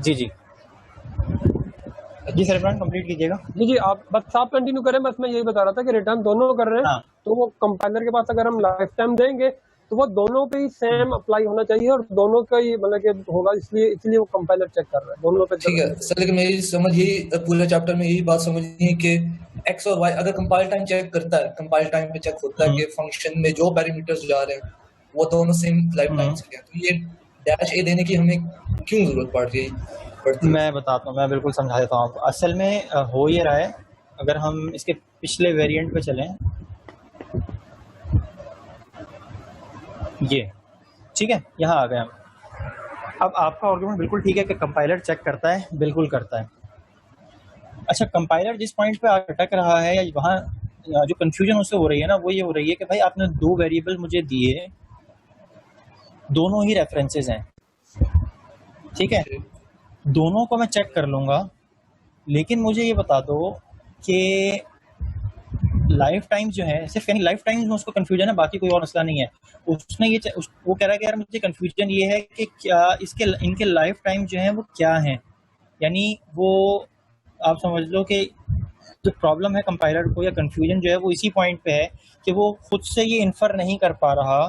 जी जी जी sir, Imran complete कीजिएगा। जी जी, आप बस आप कंटिन्यू करें। बस मैं यही बता रहा था कि रिटर्न दोनों कर रहे हैं। हाँ। तो वो कंपाइलर के पास अगर हम लाइफ टाइम देंगे तो वो दोनों पे ही सेम अप्लाई होना चाहिए और दोनों का ही मतलब कि होगा, इसलिए वो कंपाइलर चेक कर रहा है दोनों पे। ठीक है सर, लेकिन मेरी समझ यही पूरे चैप्टर में यही बात समझनी है कि एक्स और वाई अगर कंपाइल टाइम चेक करता है, कंपाइल टाइम पे चेक होता है कि फंक्शन में जो पैरामीटर्स जा रहे हैं वो दोनों सेम लाइफ टाइम से हैं, तो ये डैश ए देने की हमें क्यों जरूरत पड़ रही है? मैं बताता हूँ, मैं बिल्कुल समझा देता हूँ आपको। असल में हो ये रहा है, अगर हम इसके पिछले वेरिएंट पे चलें, ये ठीक है, यहाँ आ गए हम। अब आपका आर्गुमेंट बिल्कुल ठीक है कि कंपाइलर चेक करता है, बिल्कुल करता है। अच्छा, कंपाइलर जिस पॉइंट पे अटक रहा है या वहाँ जो कंफ्यूजन उससे हो रही है ना, वो ये हो रही है कि भाई आपने दो वेरिएबल मुझे दिए, दोनों ही रेफरेंसेस हैं, ठीक है, दोनों को मैं चेक कर लूँगा, लेकिन मुझे ये बता दो कि लाइफ टाइम जो है, सिर्फ यानी लाइफ टाइम में उसको कंफ्यूजन है, बाकी कोई और मसला नहीं है। उसने ये वो कह रहा है कि यार मुझे कंफ्यूजन ये है कि क्या इनके लाइफ टाइम जो है वो क्या है, यानी वो आप समझ लो कि जो प्रॉब्लम है कंपाइलर को या कंफ्यूजन जो है वो इसी पॉइंट पे है कि वो खुद से ये इन्फर नहीं कर पा रहा,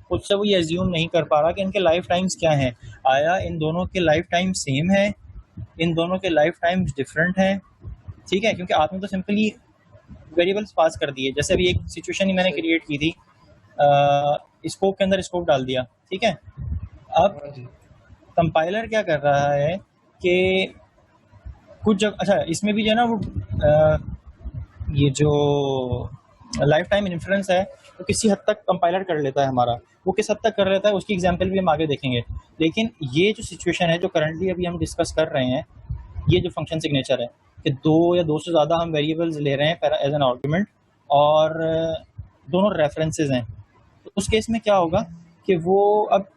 खुद से वो ये एज्यूम नहीं कर पा रहा कि इनके लाइफ टाइम्स क्या हैं। आया इन दोनों के लाइफ टाइम सेम है, इन दोनों के लाइफ टाइम्स डिफरेंट हैं, ठीक है, क्योंकि आपने तो सिंपली वेरिएबल्स पास कर दिए। जैसे अभी एक सिचुएशन ही मैंने क्रिएट की थी, स्कोप के अंदर स्कोप डाल दिया, ठीक है। अब कंपाइलर क्या कर रहा है कि कुछ जगह, अच्छा इसमें भी जो है ना वो ये जो लाइफ टाइम इन्फ्रेंस है वो किसी हद तक कंपाइलर कर लेता है हमारा, वो किस हद तक कर लेता है उसकी एग्जांपल भी हम आगे देखेंगे। लेकिन ये जो सिचुएशन है जो करंटली अभी हम डिस्कस कर रहे हैं, ये जो फंक्शन सिग्नेचर है कि दो या दो से ज़्यादा हम वेरिएबल्स ले रहे हैं एज एन आर्गुमेंट और दोनों रेफरेंसेस हैं, तो उस केस में क्या होगा कि वो अब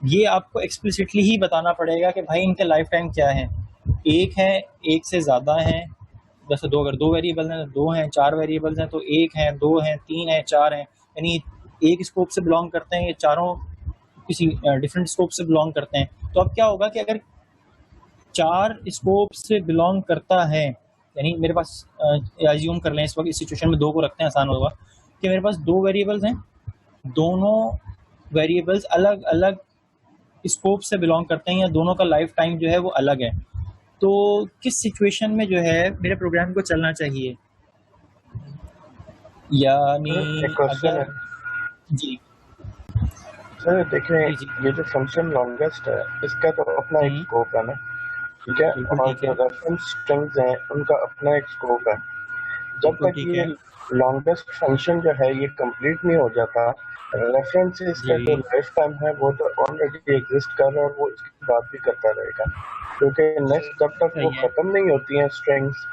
ये आपको एक्सप्लिसिटली ही बताना पड़ेगा कि भाई इनके लाइफ टाइम क्या है, एक है, एक से ज़्यादा हैं, जैसे दो, अगर दो वेरिएबल हैं तो दो हैं, चार वेरिएबल्स हैं तो एक हैं, दो हैं, तीन हैं, चार हैं, यानी एक स्कोप से बिलोंग करते हैं, ये चारों किसी डिफरेंट स्कोप से बिलोंग करते हैं। तो अब क्या होगा कि अगर चार स्कोप से बिलोंग करता है, यानी मेरे पास एज्यूम कर लें इस वक्त इस सिचुएशन में दो को रखते हैं, आसान होगा कि मेरे पास दो वेरिएबल्स हैं, दोनों वेरिएबल्स अलग अलग स्कोप से बिलोंग करते हैं या दोनों का लाइफ टाइम जो है वो अलग है, तो किस सिचुएशन में जो है मेरे प्रोग्राम को चलना चाहिए? यानी अगर जी सर देखें, ये जो फंक्शन लॉन्गेस्ट है इसका तो अपना एक स्कोप है ना, ठीक है, और जो रेफरेंस स्ट्रिंग्स हैं उनका अपना एक स्कोप है। जब तक ये लॉन्गेस्ट फंक्शन जो है ये कंप्लीट नहीं हो जाता, रेफरेंसेस का जो लाइफ टाइम है वो तो ऑलरेडी एग्जिस्ट कर रहा है और वो इसके बाद भी करता रहेगा, क्योंकि नेक्स्ट जब तक वो खत्म नहीं होती हैं स्ट्रिंग्स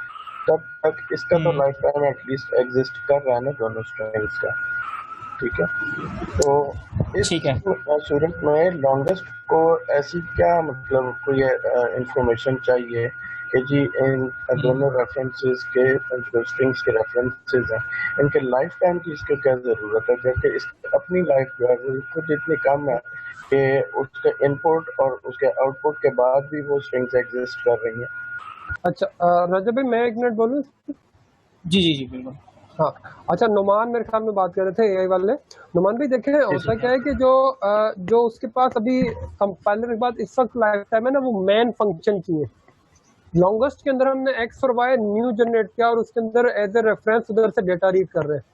तब तक इसका तो लाइफ टाइम एटलीस्ट एग्जिस्ट कर रहा है ना दोनों स्ट्रिंग्स का, ठीक है। तो इस सूरत में लॉन्गेस्ट को ऐसी क्या मतलब कोई इंफॉर्मेशन चाहिए कि जी इन दोनों रेफरेंसेस के जो स्ट्रिंग्स के रेफरेंसेस हैं इनके लाइफ टाइम की इसको क्या ज़रूरत है, जबकि इस अपनी लाइफ जो है वो खुद इतनी कम है कि उसके इनपुट और उसके आउटपुट के बाद भी वो स्ट्रिंग्स एग्जिस्ट कर रही हैं। अच्छा रजब भाई, मैं एक मिनट बोलूँ? जी जी जी बिल्कुल। हाँ अच्छा, नुमान मेरे ख्याल में बात कर रहे थे एआई वाले। नुमान भाई देखें, होता क्या है कि जो उसके पास अभी कंपाइलर के बाद इस वक्त लाइफ टाइम है ना, वो मेन फंक्शन की है। लॉन्गेस्ट के अंदर हमने एक्स और वाई न्यू जनरेट किया और उसके अंदर एज ए रेफरेंस उधर से डेटा रीड कर रहे हैं।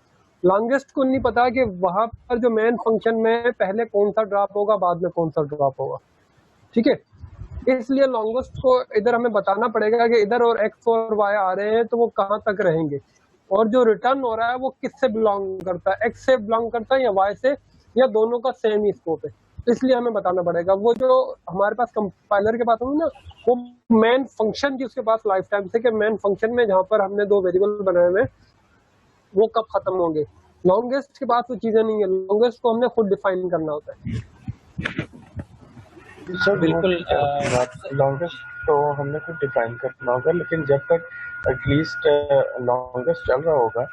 लॉन्गेस्ट को नहीं पता कि वहां पर जो मेन फंक्शन में पहले कौन सा ड्रॉप होगा, बाद में कौन सा ड्रॉप होगा, ठीक है। इसलिए लॉन्गेस्ट को इधर हमें बताना पड़ेगा कि इधर और एक्स और वाई आ रहे हैं तो वो कहाँ तक रहेंगे, और जो रिटर्न हो रहा है वो किससे बिलोंग करता है, एक्स से बिलोंग करता है या वाई से, या दोनों का सेम ही स्कोप है। इसलिए हमें बताना पड़ेगा। वो जो हमारे पास कंपाइलर के पास होगी ना, वो मेन फंक्शन की उसके पास लाइफ टाइम से, कि मेन फंक्शन में जहाँ पर हमने दो वेरिएबल बनाए हुए वो कब खत्म होंगे। लॉन्गेस्ट के पास वो चीजें नहीं है, लॉन्गेस्ट को हमने खुद डिफाइन करना होता है। सर बिल्कुल, लॉन्गेस्ट तो हमने खुद डिफाइन करना होगा, लेकिन जब तक एटलीस्ट लॉन्गेस्ट चल रहा होगा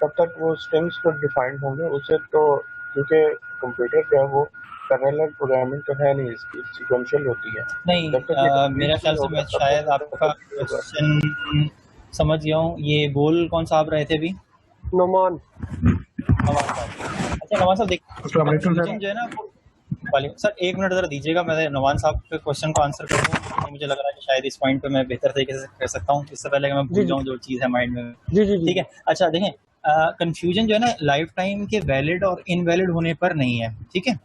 तब तक वो स्ट्रिंग्स खुद डिफाइंड होंगे उसे, तो क्योंकि कंप्यूटर जो है वो पैरेलल प्रोग्रामिंग तो है नहीं, इसकी सीक्वेंशियल होती है। नहीं, जब तक ये मेरा ख्याल से मैं शायद आपका क्वेश्चन समझ गया हूँ। ये बोल कौन सा आप रहे थे अभी? नोमान। नवाज साहब। अच्छा नवाज साहब देखिए जो है ना वाले सर, एक मिनट जरा दीजिएगा, मैं नवान साहब के क्वेश्चन को आंसर कर दूं। मुझे लग रहा है कि शायद इस पॉइंट पे मैं बेहतर तरीके से कर सकता हूँ, इससे पहले कि मैं भूल जाऊँ जो चीज़ है माइंड में। ठीक है, अच्छा देखें, कंफ्यूजन जो है ना लाइफ टाइम के वैलिड और इनवैलिड होने पर नहीं है। ठीक है,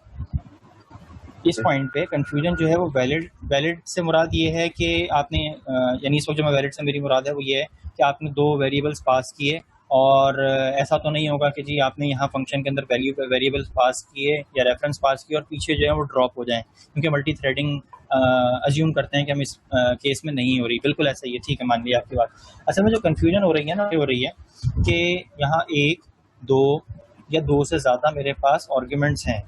इस पॉइंट पे कंफ्यूजन जो है वो वैलिड से मुराद ये है कि आपने यानी इस वक्त जो मैं वैलिड से मेरी मुराद है वो ये है कि आपने दो वेरिएबल्स पास किए और ऐसा तो नहीं होगा कि जी आपने यहाँ फंक्शन के अंदर वेरिएबल्स पास किए या रेफरेंस पास किए और पीछे जो है वो ड्रॉप हो जाएं, क्योंकि मल्टी थ्रेडिंग अज्यूम करते हैं कि हम इस केस में नहीं हो रही। बिल्कुल ऐसा ही है, ठीक है, मान लिया आपकी बात। असल में जो कन्फ्यूजन हो रही है ना, ये हो रही है कि यहाँ एक, दो या दो से ज़्यादा मेरे पास आर्ग्यूमेंट्स हैं।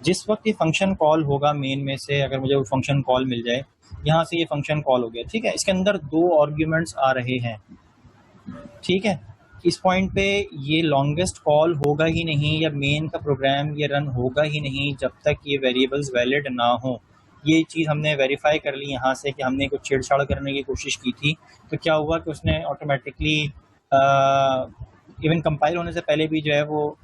जिस वक्त ये फंक्शन कॉल होगा मेन में से, अगर मुझे वो फंक्शन कॉल मिल जाए, यहाँ से ये फंक्शन कॉल हो गया, ठीक है, इसके अंदर दो आर्ग्यूमेंट्स आ रहे हैं। ठीक है, इस पॉइंट पे ये लॉन्गेस्ट कॉल होगा ही नहीं या मेन का प्रोग्राम ये रन होगा ही नहीं जब तक ये वेरिएबल्स वैलिड ना हो। ये चीज़ हमने वेरीफाई कर ली यहाँ से कि हमने कुछ छेड़छाड़ करने की कोशिश की थी, तो क्या हुआ कि उसने ऑटोमेटिकली इवन कंपाइल होने से पहले भी जो है वो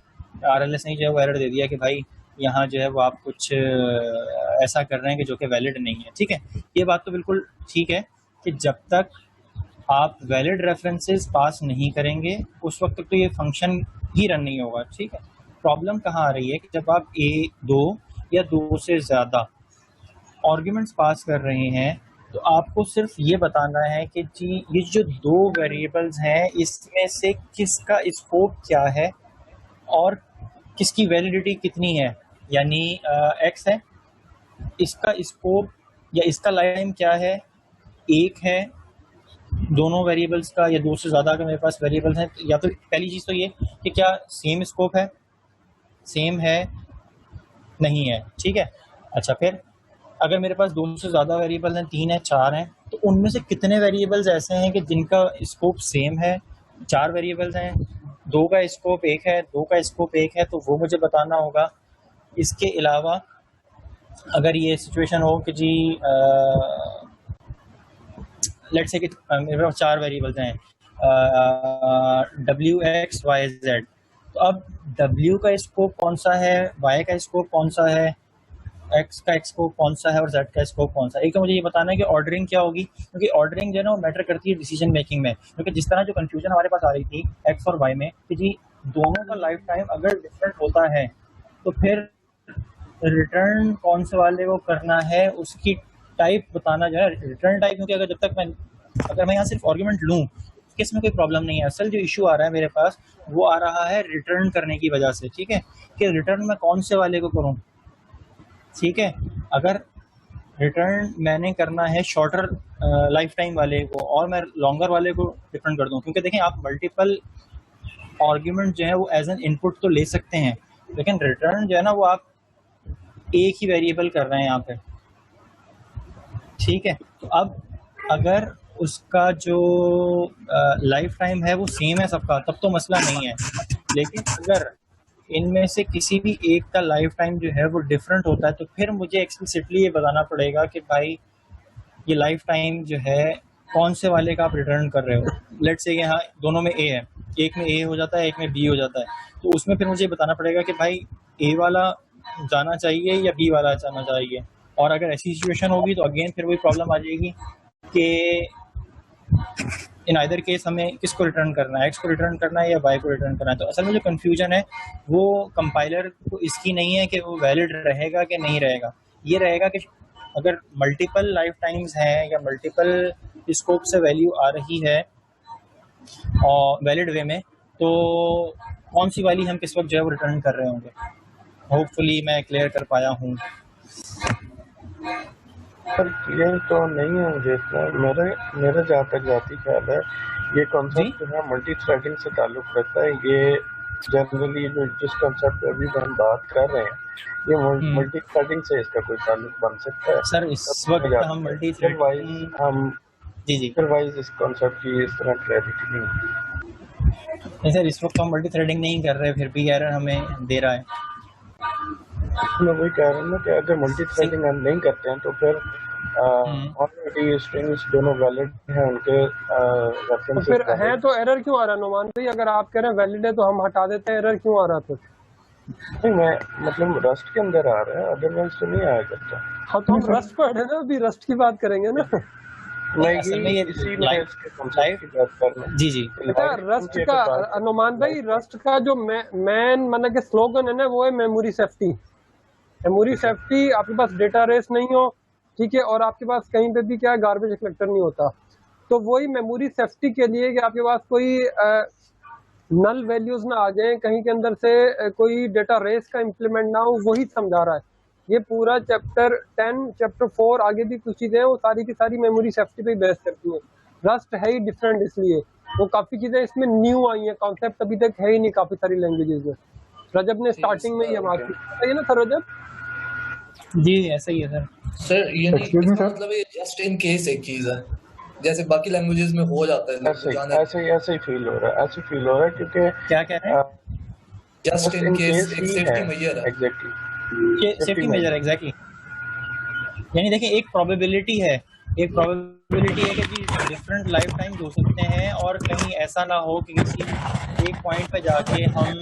RLS ने जो है वो एरर दे दिया कि भाई यहाँ जो है वो आप कुछ ऐसा कर रहे हैं कि जो कि वैलिड नहीं है। ठीक है, ये बात तो बिल्कुल ठीक है कि जब तक आप वैलिड रेफरेंसेस पास नहीं करेंगे उस वक्त तक तो ये फंक्शन ही रन नहीं होगा। ठीक है, प्रॉब्लम कहाँ आ रही है कि जब आप दो या दो से ज़्यादा आर्ग्यूमेंट्स पास कर रहे हैं तो आपको सिर्फ ये बताना है कि जी ये जो दो वेरिएबल्स हैं इसमें से किसका स्कोप क्या है और किसकी वैलिडिटी कितनी है। यानी x है, इसका स्कोप या इसका लाइफ टाइम क्या है, एक है दोनों वेरिएबल्स का या दो से ज़्यादा अगर मेरे पास वेरिएबल्स हैं। या तो पहली चीज़ तो ये कि क्या सेम स्कोप है, सेम है, नहीं है। ठीक है, अच्छा फिर अगर मेरे पास दो से ज़्यादा वेरिएबल हैं, तीन है, चार हैं, तो उनमें से कितने वेरिएबल्स ऐसे हैं कि जिनका स्कोप सेम है। चार वेरिएबल्स हैं, दो का स्कोप एक है, दो का स्कोप एक है, तो वो मुझे बताना होगा। इसके अलावा अगर ये सिचुएशन हो कि जी लेट्स से कि मेरे पास चार वेरिएबल्स हैं w x y z, तो अब w का स्कोप कौन सा है, y का स्कोप कौन सा है, x का स्कोप कौन सा है और z का स्कोप कौन सा है। एक तो मुझे ये बताना है कि ऑर्डरिंग क्या होगी, क्योंकि ऑर्डरिंग जो है ना वो मैटर करती है डिसीजन मेकिंग में। क्योंकि जिस तरह जो कंफ्यूजन हमारे पास आ रही थी x और y में कि जी दोनों का लाइफ टाइम अगर डिफरेंट होता है तो फिर रिटर्न कौन से वाले को करना है, उसकी टाइप बताना जो है रिटर्न टाइप। क्योंकि अगर मैं यहाँ सिर्फ आर्ग्यूमेंट लूँ इसमें कोई प्रॉब्लम नहीं है। असल जो इशू आ रहा है मेरे पास वो आ रहा है रिटर्न करने की वजह से। ठीक है, कि रिटर्न मैं कौन से वाले को करूँ। ठीक है, अगर रिटर्न मैंने करना है शॉर्टर लाइफ टाइम वाले को और मैं लॉन्गर वाले को डिफरेंट कर दूँ, क्योंकि देखें आप मल्टीपल आर्ग्यूमेंट जो है वो एज एन इनपुट तो ले सकते हैं, लेकिन रिटर्न जो है ना वो आप एक ही वेरिएबल कर रहे हैं यहाँ पे। ठीक है, तो अब अगर उसका जो लाइफ टाइम है वो सेम है सबका तब तो मसला नहीं है, लेकिन अगर इनमें से किसी भी एक का लाइफ टाइम जो है वो डिफरेंट होता है तो फिर मुझे एक्सप्लिसिटली ये बताना पड़ेगा कि भाई ये लाइफ टाइम जो है कौन से वाले का आप रिटर्न कर रहे हो। लेट्स से यहाँ दोनों में ए है, एक में ए हो जाता है एक में बी हो जाता है, तो उसमें फिर मुझे बताना पड़ेगा कि भाई ए वाला जाना चाहिए या बी वाला जाना चाहिए। और अगर ऐसी सिचुएशन होगी तो अगेन फिर वही प्रॉब्लम आ जाएगी कि इन आइदर केस हमें किसको रिटर्न करना है, एक्स को रिटर्न करना है या वाई को रिटर्न करना है। तो असल में जो कन्फ्यूजन है वो कंपाइलर को इसकी नहीं है कि वो वैलिड रहेगा कि नहीं रहेगा, ये रहेगा कि अगर मल्टीपल लाइफ टाइम्स हैं या मल्टीपल स्कोप से वैल्यू आ रही है और वैलिड वे में, तो कौन सी वाली हम किस वक्त जो है वो रिटर्न कर रहे होंगे। होपफुली मैं क्लियर कर पाया हूँ। पर क्लियर तो नहीं है मुझे इतना, मेरा जहाँ तक जाती ख्याल है ये कॉन्सेप्ट जो है मल्टी थ्रेडिंग से ताल्लुक रखता है। ये जनरली जो जिस कॉन्सेप्ट पे अभी हम बात कर रहे हैं ये मल्टी थ्रेडिंग से इसका कोई ताल्लुक बन सकता है। सर इस वक्त हम मल्टी थ्रेडिंग हम जी अदरवाइज इस कॉन्सेप्ट की इस तरह क्लैरिटी नहीं सर, इस वक्त हम मल्टी थ्रेडिंग नहीं कर रहे, फिर भी एरर हमें दे रहा है। मैं वही कह रहा हूँ ना कि अगर मल्टी थ्रेडिंग हम नहीं करते हैं तो फिर ऑलरेडी स्ट्रिंग्स दोनों वैलिड हैं, उनके तो रेफरेंसेस फिर है वैलिड। तो एरर क्यों आ रहा है नुमान भाई? अगर आप कह रहे हैं वैलिड है तो हम हटा देते हैं, एरर क्यों आ रहा था? नहीं, मैं मतलब रस्ट के अंदर आ रहा है, अदरवाइज तो नहीं आया करता। हाँ तो हम रस्ट पढ़े ना, अभी रस्ट की बात करेंगे ना। नहीं, असल में ये इसी में लाइव इसके कॉन्सेप्ट की बात कर रहा हूँ। जी जी बेटा रस्ट का अनुमान भाई, रस्ट का जो मैन मतलब के स्लोगन है ना, वो है मेमोरी सेफ्टी। मेमोरी सेफ्टी, आपके पास डेटा रेस नहीं हो, ठीक है, और आपके पास कहीं पे भी क्या है गार्बेज कलेक्टर नहीं होता, तो वही मेमोरी सेफ्टी के लिए कि आपके पास कोई नल वैल्यूज ना आ जाए, कहीं के अंदर से कोई डेटा रेस का इम्प्लीमेंट ना हो, वही समझा रहा है ये पूरा चैप्टर 10, चैप्टर 4, आगे भी कुछ चीजें हैं वो सारी की सारी मेमोरी सेफ्टी पे बेस करती है। रस्ट है ही डिफरेंट, इसलिए वो काफी चीजें इसमें न्यू आई हैं, कॉन्सेप्ट अभी तक है ही नहीं काफी सारी लैंग्वेजेस में। रजब ने स्टार्टिंग में ही बात की है ना सर रजब? जी ऐसा ही है सर। सर ये नहीं, इसका मतलब ये जस्ट इन केस एक चीज है, जैसे बाकी लैंग्वेजेस में हो जाता है। ऐसे ही फील हो रहा है, क्योंकि क्या कह रहे हैं? जस्ट इन केस एक सेफ्टी मेजर है। Exactly, safety major exactly. यानी देखिए एक प्रोबेबिलिटी है कि जी डिफरेंट लाइफ टाइम हो सकते हैं, और कहीं ऐसा ना हो कि किसी एक पॉइंट पे जाके हम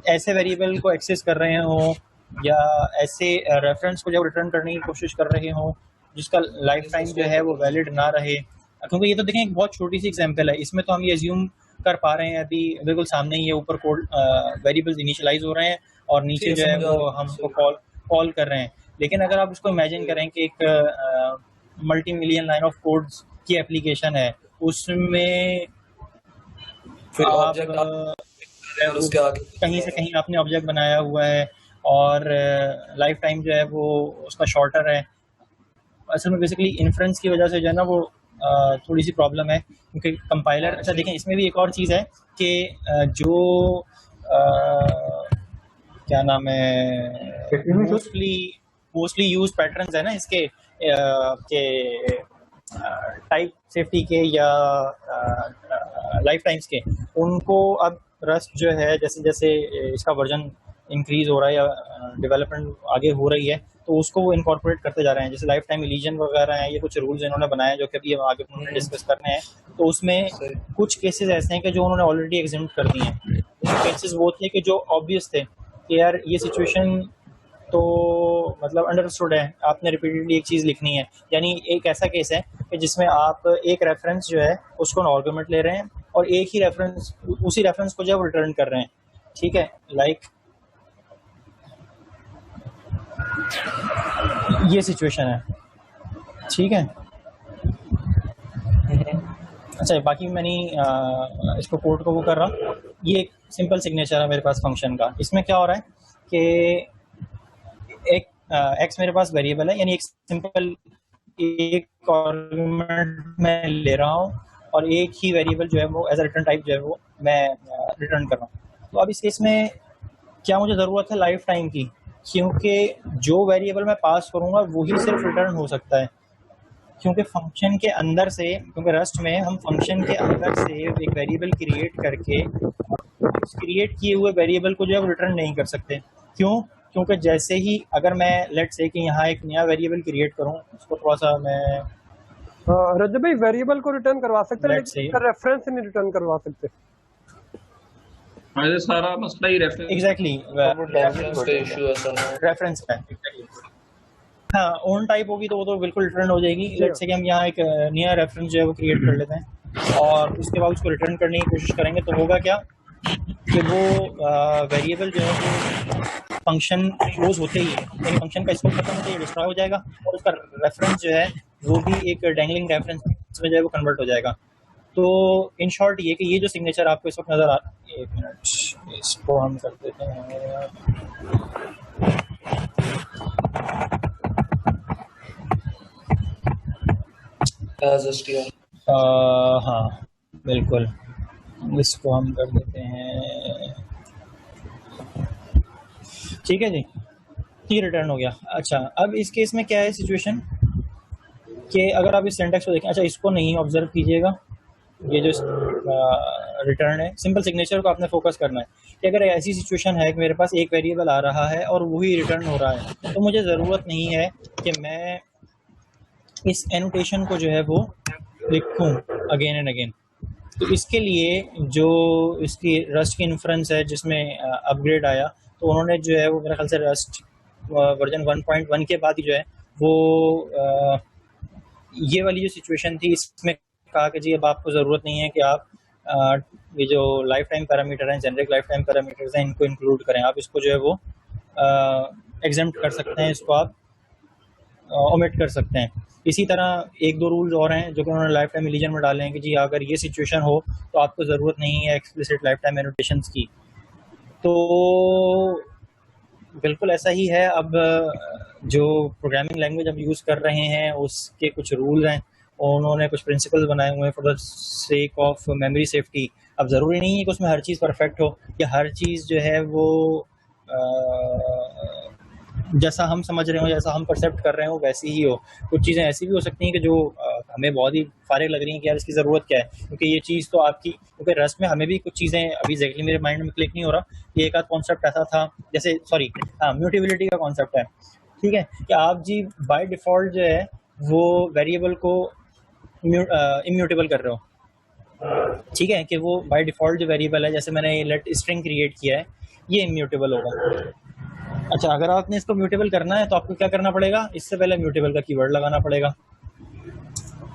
ऐसे वेरिएबल को एक्सेस कर रहे हों या ऐसे रेफरेंस को जब रिटर्न करने की कोशिश कर रहे हों जिसका लाइफ टाइम जो है वो वैलिड ना रहे। क्योंकि ये तो देखें एक बहुत छोटी सी एग्जांपल है, इसमें तो हम ये अज्यूम कर पा रहे हैं, अभी बिल्कुल सामने ही है, ऊपर कोड वेरिएबल्स इनिशियलाइज हो रहे हैं और नीचे जो है वो हमको कॉल कर रहे हैं। लेकिन अगर आप उसको इमेजिन करें कि एक multi million line of codes की एप्लीकेशन है, उसमें फिर आप उसके आगे कहीं से कहीं आपने ऑब्जेक्ट बनाया हुआ है और लाइफ टाइम जो है वो उसका शॉर्टर है। असल में बेसिकली इन्फ्रेंस की वजह से जो है ना वो थोड़ी सी प्रॉब्लम है, क्योंकि कंपाइलर, अच्छा देखें इसमें भी एक और चीज़ है कि जो क्या नाम है, मोस्टली यूज पैटर्न्स है ना इसके के टाइप सेफ्टी के या लाइफ टाइम्स के, उनको अब रस्ट जो है जैसे जैसे इसका वर्जन इंक्रीज हो रहा है या डेवलपमेंट आगे हो रही है, तो उसको वो इनकॉर्पोरेट करते जा रहे हैं। जैसे लाइफ टाइम इलीजन वगैरह हैं, ये कुछ रूल्स इन्होंने बनाए जो कि अभी आगे उन्होंने डिस्कस करने हैं। तो उसमें कुछ केसेस ऐसे हैं कि जो उन्होंने ऑलरेडी एग्जेम्प्ट कर दिए हैं। केसेस वो थे कि जो ऑब्वियस थे कि यार ये सिचुएशन तो मतलब अंडरस्टूड है, आपने रिपीटेडली एक चीज़ लिखनी है। यानी एक ऐसा केस है कि जिसमें आप एक रेफरेंस जो है उसको आर्गुमेंट ले रहे हैं और एक ही रेफरेंस, उसी रेफरेंस को जब रिटर्न कर रहे हैं, ठीक है, लाइक ये सिचुएशन है, ठीक है। अच्छा बाकी मैं नहीं इसको कोड को वो कर रहा, ये एक सिंपल सिग्नेचर है मेरे पास फंक्शन का। इसमें क्या हो रहा है कि एक एक्स मेरे पास वेरिएबल है, यानी एक सिंपल एक आर्गुमेंट मैं ले रहा हूँ और एक ही वेरिएबल जो है वो एज अ रिटर्न टाइप जो है वो मैं रिटर्न कर रहा हूँ। तो अब इस केस में क्या मुझे ज़रूरत है लाइफ टाइम की, क्योंकि जो वेरिएबल मैं पास करूँगा वही सिर्फ रिटर्न हो सकता है, क्योंकि फंक्शन के अंदर से, क्योंकि रस्ट में हम फंक्शन के अंदर से एक वेरिएबल क्रिएट करके उस क्रिएट किए हुए वेरिएबल को जो है रिटर्न नहीं कर सकते। क्यों? क्योंकि जैसे ही अगर मैं लेट से कि यहाँ एक नया वेरिएबल क्रिएट करूँ, उसको थोड़ा सा मैं रजब भाई वेरिएबल को रिटर्न करवा सकते हैं लेकिन रेफरेंस नहीं रिटर्न करवा सकते। ये सारा मसला ही रेफरेंस, एग्जैक्टली रेफरेंस का हाँ ओन टाइप होगी तो वो तो बिल्कुल रिटर्न हो जाएगी। लेट्स से कि हम यहाँ एक नया रेफरेंस जो है वो क्रिएट कर लेते हैं और उसके बाद उसको रिटर्न करने की कोशिश करेंगे, तो होगा क्या कि वो वेरिएबल जो है वो फंक्शन क्लोज होते ही है, यानी फंक्शन का स्कोप खत्म होते ही डिस्ट्रॉय हो जाएगा और उसका रेफरेंस जो है वो भी एक डैंगलिंग रेफरेंस में जो है वो कन्वर्ट हो जाएगा। तो इन शॉर्ट ये कि ये जो सिग्नेचर आपको इस वक्त नज़र आ, एक मिनट इसको हम कर देते हैं, हाँ बिल्कुल, इसको हम कर देते हैं, ठीक है जी, ये रिटर्न हो गया। अच्छा अब इस केस में क्या है सिचुएशन कि अगर आप इस सिंटैक्स को देखें, अच्छा इसको नहीं ऑब्जर्व कीजिएगा, ये जो रिटर्न है, सिंपल सिग्नेचर को आपने फोकस करना है कि अगर ऐसी सिचुएशन है कि मेरे पास एक वेरिएबल आ रहा है और वही रिटर्न हो रहा है, तो मुझे ज़रूरत नहीं है कि मैं इस एनोटेशन को जो है वो लिखूं अगेन एंड अगेन। तो इसके लिए जो इसकी रस्ट की इन्फ्रेंस है जिसमें अपग्रेड आया, तो उन्होंने जो है वो मेरे ख्याल से रस्ट वर्जन 1.1 के बाद ही जो है वो ये वाली जो सिचुएशन थी इसमें कहा कि जी अब आपको ज़रूरत नहीं है कि आप ये जो लाइफ टाइम पैरामीटर हैं, जेनरिक लाइफ टाइम पैरामीटर्स हैं, इनको इंक्लूड करें। आप इसको जो है वो एग्जेम्प्ट कर सकते हैं, इसको आप ओमिट कर सकते हैं। इसी तरह एक दो रूल्स और हैं जो कि उन्होंने लाइफ टाइम रिलीजन में डाले हैं कि जी अगर ये सिचुएशन हो तो आपको ज़रूरत नहीं है एक्सप्लिसिट लाइफ टाइम एनोटेशंस की। तो बिल्कुल ऐसा ही है। अब जो प्रोग्रामिंग लैंग्वेज हम यूज़ कर रहे हैं उसके कुछ रूल्स हैं और उन्होंने कुछ प्रिंसिपल्स बनाए हुए हैं for the sake of memory safety. अब ज़रूरी नहीं है कि उसमें हर चीज़ परफेक्ट हो या हर चीज़ जो है वो जैसा हम समझ रहे हो, जैसा हम परसेप्ट कर रहे हो वैसी ही हो। कुछ चीज़ें ऐसी भी हो सकती हैं कि जो हमें बहुत ही फारिग लग रही हैं कि यार इसकी ज़रूरत क्या है, क्योंकि ये चीज़ तो आपकी, क्योंकि रस्ट में हमें भी कुछ चीज़ें अभी एग्जैक्टली मेरे माइंड में क्लिक नहीं हो रहा। ये एक आध कॉन्सेप्ट ऐसा था, जैसे म्यूटेबिलिटी का कॉन्सेप्ट है, ठीक है, कि आप जी बाय डिफ़ॉल्ट जो है वो वेरिएबल को इम्यूटेबल कर रहे हो, ठीक है, कि वो बाय डिफ़ॉल्ट जो वेरिएबल है, जैसे मैंने लेट स्ट्रिंग क्रिएट किया है, ये इम्यूटेबल होगा। अच्छा, अगर आपने इसको म्यूटेबल करना है तो आपको क्या करना पड़ेगा, इससे पहले म्यूटेबल का कीवर्ड लगाना पड़ेगा।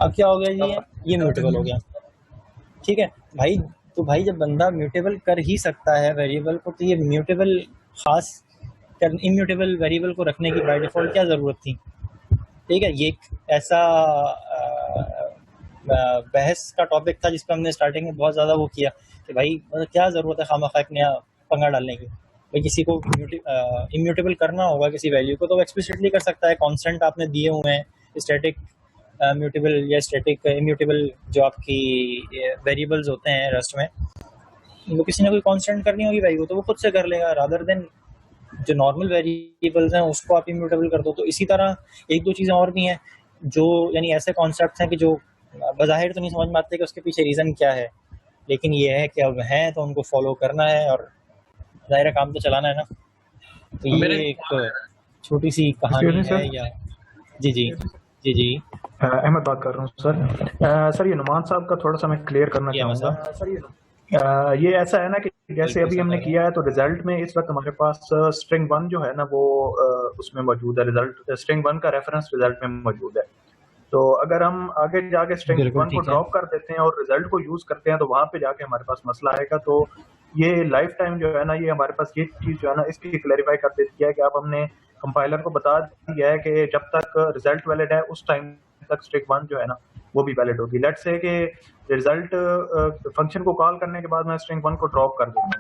अब क्या हो गया जी, ये म्यूटेबल हो गया, ठीक है भाई। तो भाई जब बंदा म्यूटेबल कर ही सकता है वेरिएबल को, तो ये म्यूटेबल खास कर इम्यूटेबल वेरिएबल को रखने की बाय डिफ़ॉल्ट क्या ज़रूरत थी, ठीक है। ये एक ऐसा बहस का टॉपिक था जिस पर हमने स्टार्टिंग में बहुत ज़्यादा वो किया कि भाई क्या ज़रूरत है खामखा एक नया पंगा डालने की। भाई किसी को इम्यूटेबल करना होगा किसी वैल्यू को तो वो एक्सप्लिसिटली कर सकता है। कांस्टेंट आपने दिए हुए हैं, स्टैटिक म्यूटेबल या स्टैटिक इम्यूटेबल जो आपकी वेरिएबल्स होते हैं रस्ट में, वो किसी ने कोई कांस्टेंट करनी होगी वैल्यू तो वो खुद से कर लेगा, रादर देन जो नॉर्मल वेरिएबल्स हैं उसको आप इम्यूटेबल कर दो। तो इसी तरह एक दो चीज़ें और भी हैं जो यानी ऐसे कॉन्सेप्ट्स हैं कि जो बज़ाहिर तो नहीं समझ में आते कि उसके पीछे रीज़न क्या है, लेकिन ये है कि अब हैं तो उनको फॉलो करना है और ज़ाहिर काम तो चलाना है ना। तो ये एक छोटी सी कहानी है या जी जी जी जी अहमद बात कर रहा हूँ सर। सर ये नुमान साहब का थोड़ा सा मैं क्लियर करना चाहूँगा सर। ये ऐसा है ना कि जैसे अभी हमने किया है तो रिजल्ट में इस वक्त हमारे पास स्ट्रिंग 1 जो है ना वो उसमें मौजूद है, रिजल्ट स्ट्रिंग 1 का रेफरेंस रिजल्ट में मौजूद है। तो अगर हम आगे जाके स्ट्रिंग 1 को ड्रॉप कर देते हैं और रिजल्ट को यूज करते हैं तो वहां पे जाके हमारे पास मसला आएगा। तो ये लाइफ टाइम जो है ना, ये हमारे पास ये चीज जो है ना इसकी क्लैरिफाई कर देती है कि अब हमने कंपाइलर को बता दिया है कि जब तक रिजल्ट वैलिड है उस टाइम तक स्ट्रिंग 1 जो है ना वो भी वैलिड होगी। लेट्स से कि रिजल्ट फंक्शन को कॉल करने के बाद मैं स्ट्रिंग 1 को ड्रॉप कर दूंगा,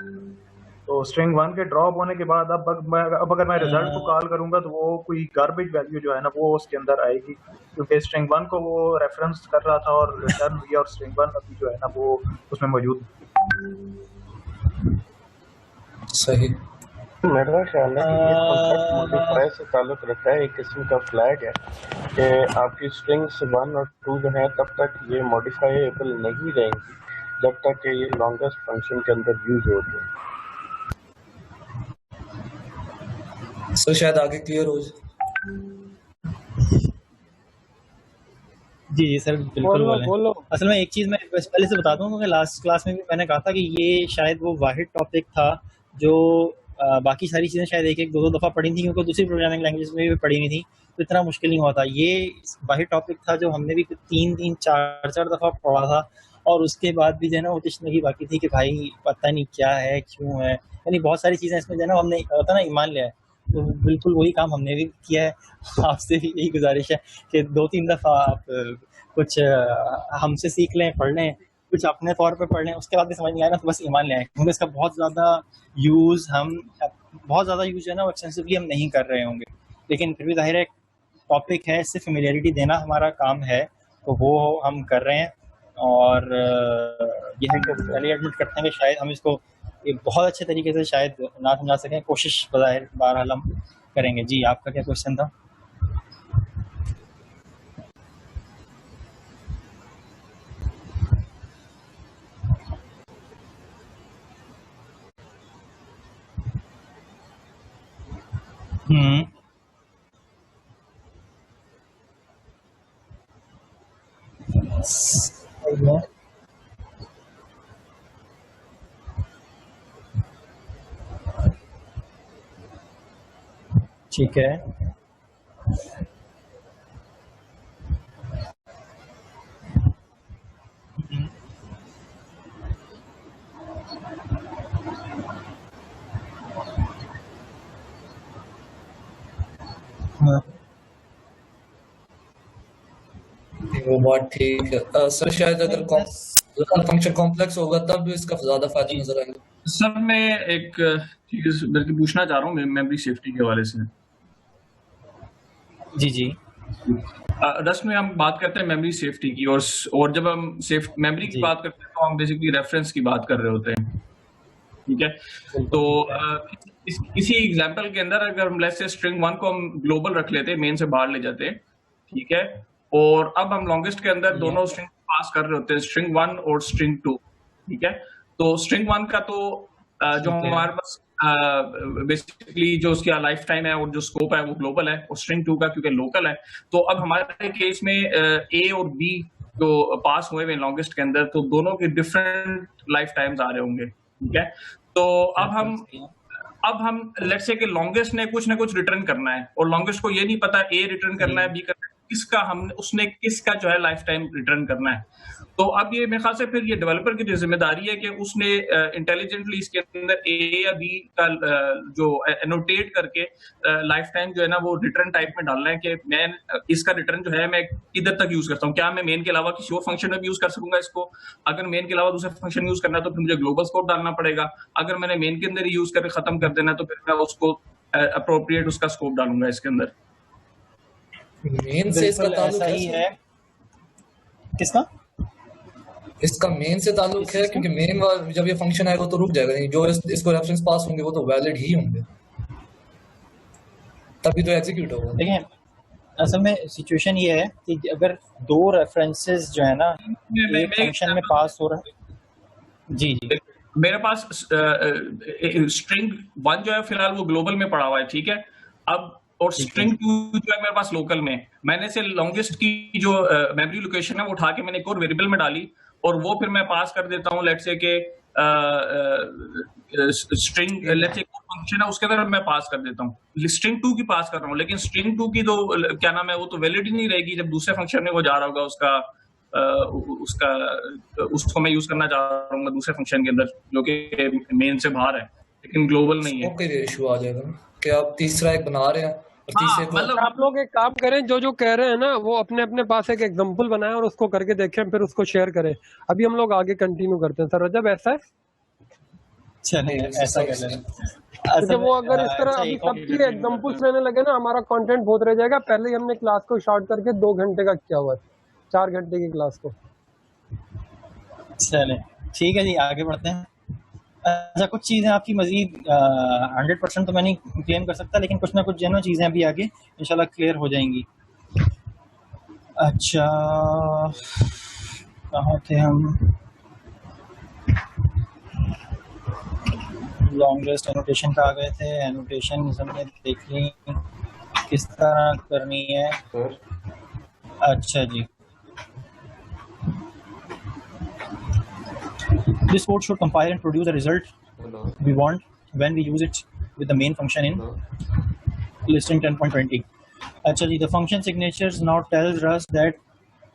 तो स्ट्रिंग 1 के ड्रॉप होने के बाद अब अगर मैं रिजल्ट को कॉल करूंगा तो वो कोई गार्बेज वैल्यू जो है ना वो उसके अंदर आएगी, क्योंकि स्ट्रिंग 1 को वो रेफरेंस कर रहा था और रिटर्न हुई और स्ट्रिंग 1 अभी जो है ना वो उसमें मौजूद। सही। मेरा ख्याल है कि ये कॉन्सेप्ट मॉडिफायर से ताल्लुक रखता है, एक किस्म का फ्लैग है कि आपकी स्ट्रिंग्स 1 और 2 जो है तब तक ये मॉडिफाइबल नहीं रहेंगी जब तक कि ये लॉन्गेस्ट फंक्शन के अंदर यूज होती है। सो शायद आगे क्लियर हो जाए। जी जी सर बिल्कुल बोलो। असल में एक चीज़ मैं पहले से बता दूं क्योंकि लास्ट क्लास में भी मैंने कहा था कि ये शायद वो वाहिद टॉपिक था जो बाकी सारी चीज़ें शायद एक एक दो दो दफ़ा पढ़ी थी क्योंकि दूसरी प्रोग्रामिंग लैंग्वेज में भी पढ़ी नहीं थी तो इतना मुश्किल नहीं हुआ था। ये वाहिद टॉपिक था जो हमने भी 3 4 दफ़ा पढ़ा था और उसके बाद भी जो है ना वो तशनगी बाकी थी कि भाई पता नहीं क्या है क्यों है, यानी बहुत सारी चीज़ें इसमें जो है ना हमने होता ना ईमान लिया है। तो बिल्कुल वही काम हमने भी किया है। आपसे भी यही गुजारिश है कि 2-3 दफ़ा आप कुछ हमसे सीख लें, पढ़ लें, कुछ अपने तौर पे पढ़ लें, उसके बाद भी समझ नहीं आया ना तो बस ईमान ले आए, क्योंकि इसका बहुत ज़्यादा यूज़ जो है ना वो एक्सटेंसिवली हम नहीं कर रहे होंगे, लेकिन फिर भी ज़ाहिर है टॉपिक है, इससे फेमिलियरिटी देना हमारा काम है तो वो हम कर रहे हैं। और यह है कि पहले एडमिट करते हैं कि शायद हम इसको एक बहुत अच्छे तरीके से शायद ना समझा सकें, कोशिश बज़ाहिर बहरहाल हम करेंगे। जी आपका क्या क्वेश्चन था? हम्म सही है। ठीक है। हाँ, वो बात ठीक है सर। शायद अगर फंक्शन कॉम्प्लेक्स होगा तब इसका ज्यादा फायदा नजर आएगा। सर मैं एक चीज बल्कि पूछना चाह रहा हूँ मेमोरी सेफ्टी के हवाले से। जी जी। रस्ट में हम बात करते हैं मेमोरी सेफ्टी की, और जब हम सेफ मेमोरी की बात करते हैं तो हम बेसिकली रेफरेंस की बात कर रहे होते हैं, ठीक है। तो इसी एग्जांपल के अंदर अगर हम लेट्स से स्ट्रिंग 1 को हम ग्लोबल रख लेते, मेन से बाहर ले जाते, ठीक है, और अब हम लॉन्गेस्ट के अंदर दोनों स्ट्रिंग पास कर रहे होते हैं, स्ट्रिंग 1 और स्ट्रिंग 2, ठीक है। तो स्ट्रिंग 1 का तो जो हमारे पास बेसिकली जो उसका लाइफ टाइम है और जो स्कोप है वो ग्लोबल है, और स्ट्रिंग 2 का क्योंकि लोकल है, तो अब हमारे केस में ए और बी जो पास हुए हुए लॉन्गेस्ट के अंदर, तो दोनों के डिफरेंट लाइफ टाइम्स आ रहे होंगे, ठीक है। तो अब हम लेट्स से कि लॉन्गेस्ट ने कुछ ना कुछ रिटर्न करना है, और लॉन्गेस्ट को ये नहीं पता ए रिटर्न करना है, बी करना है, उसने किसका जो है लाइफ टाइम रिटर्न करना है। तो अब ये मेरे ख्याल से फिर ये डेवलपर की जिम्मेदारी है कि उसने इंटेलिजेंटली इसके अंदर ए या बी का जो एनोटेट करके लाइफ टाइम जो है ना वो रिटर्न टाइप में डालना है कि मैं इसका रिटर्न जो है मैं किधर तक यूज करता हूँ, क्या मैं मेन के अलावा किसी और फंक्शन में भी यूज कर सकूंगा इसको। अगर मेन के अलावा दूसरे फंक्शन यूज करना है तो फिर मुझे ग्लोबल स्कोप डालना पड़ेगा। अगर मैंने मेन के अंदर ही यूज करके खत्म कर देना तो फिर मैं उसको अप्रोप्रिएट उसका स्कोप डालूंगा इसके अंदर। मेन से इसका ताल्लुक है किसका? इसका मेन से ताल्लुक है क्योंकि मेन जब ये फंक्शन आएगा तो रुक जाएगा, जो इसको रेफरेंस पास होंगे वो तो वैलिड ही होंगे, तभी तो एग्जीक्यूट होगा। देखिए असल में सिचुएशन ये है कि अगर दो रेफरेंसेस जो है ना एक फंक्शन में पास हो रहा है, जी जी, मेरे पास स्ट्रिंग 1 जो है फिलहाल वो ग्लोबल में पड़ा हुआ है, ठीक है। अब और स्ट्रिंग 2 जो है मेरे पास लोकल में, मैंने से लॉन्गेस्ट की जो मेमोरी लोकेशन है वो उठा के मैंने एक और वेरिएबल में डाली, और वो फिर मैं पास कर देता हूँ लेट्स से के स्ट्रिंग लेट्स से फंक्शन है उसके अंदर मैं पास कर देता हूँ, स्ट्रिंग 2 की पास कर रहा हूँ, लेकिन स्ट्रिंग 2 की तो क्या नाम है वो तो वैलिड ही नहीं रहेगी जब दूसरे फंक्शन में वो जा रहा होगा, उसको मैं यूज करना चाह रहा हूँ दूसरे फंक्शन के अंदर जो कि मेन से बाहर है लेकिन ग्लोबल नहीं है। ओके, इशू आ जाएगा कि आप तीसरा एक बना रहे हैं और तीसरे को मतलब आप लोग एक काम करें, जो कह रहे हैं ना वो अपने अपने पास एक एग्जांपल बनाएं और उसको करके देखें, फिर उसको शेयर करें। अभी हम लोग आगे कंटिन्यू करते हैं। सर रजब ऐसा है, चलिए ऐसा कर लें। क्योंकि वो अगर इस तरह अभी सबकी एग्जांपल्स लेने लगे ना हमारा कंटेंट बहुत रह जाएगा। पहले ही हमने क्लास को शॉर्ट करके 2 घंटे का किया हुआ है, 4 घंटे की क्लास को। चले ठीक है जी, आगे बढ़ते हैं। अच्छा, कुछ चीज़ें आपकी मजीद 100% तो मैं नहीं क्लेम कर सकता, लेकिन कुछ ना कुछ जो चीज़ें अभी आगे इंशाल्लाह क्लियर हो जाएंगी। अच्छा, कहाँ थे हम? लॉन्गेस्ट एनोटेशन पे आ गए थे। एनोटेशन हमने देख ली किस तरह करनी है। अच्छा जी, this code should compile and produce the result we want when we use it with the main function in listing 10.20. Actually, the function signatures now tells us that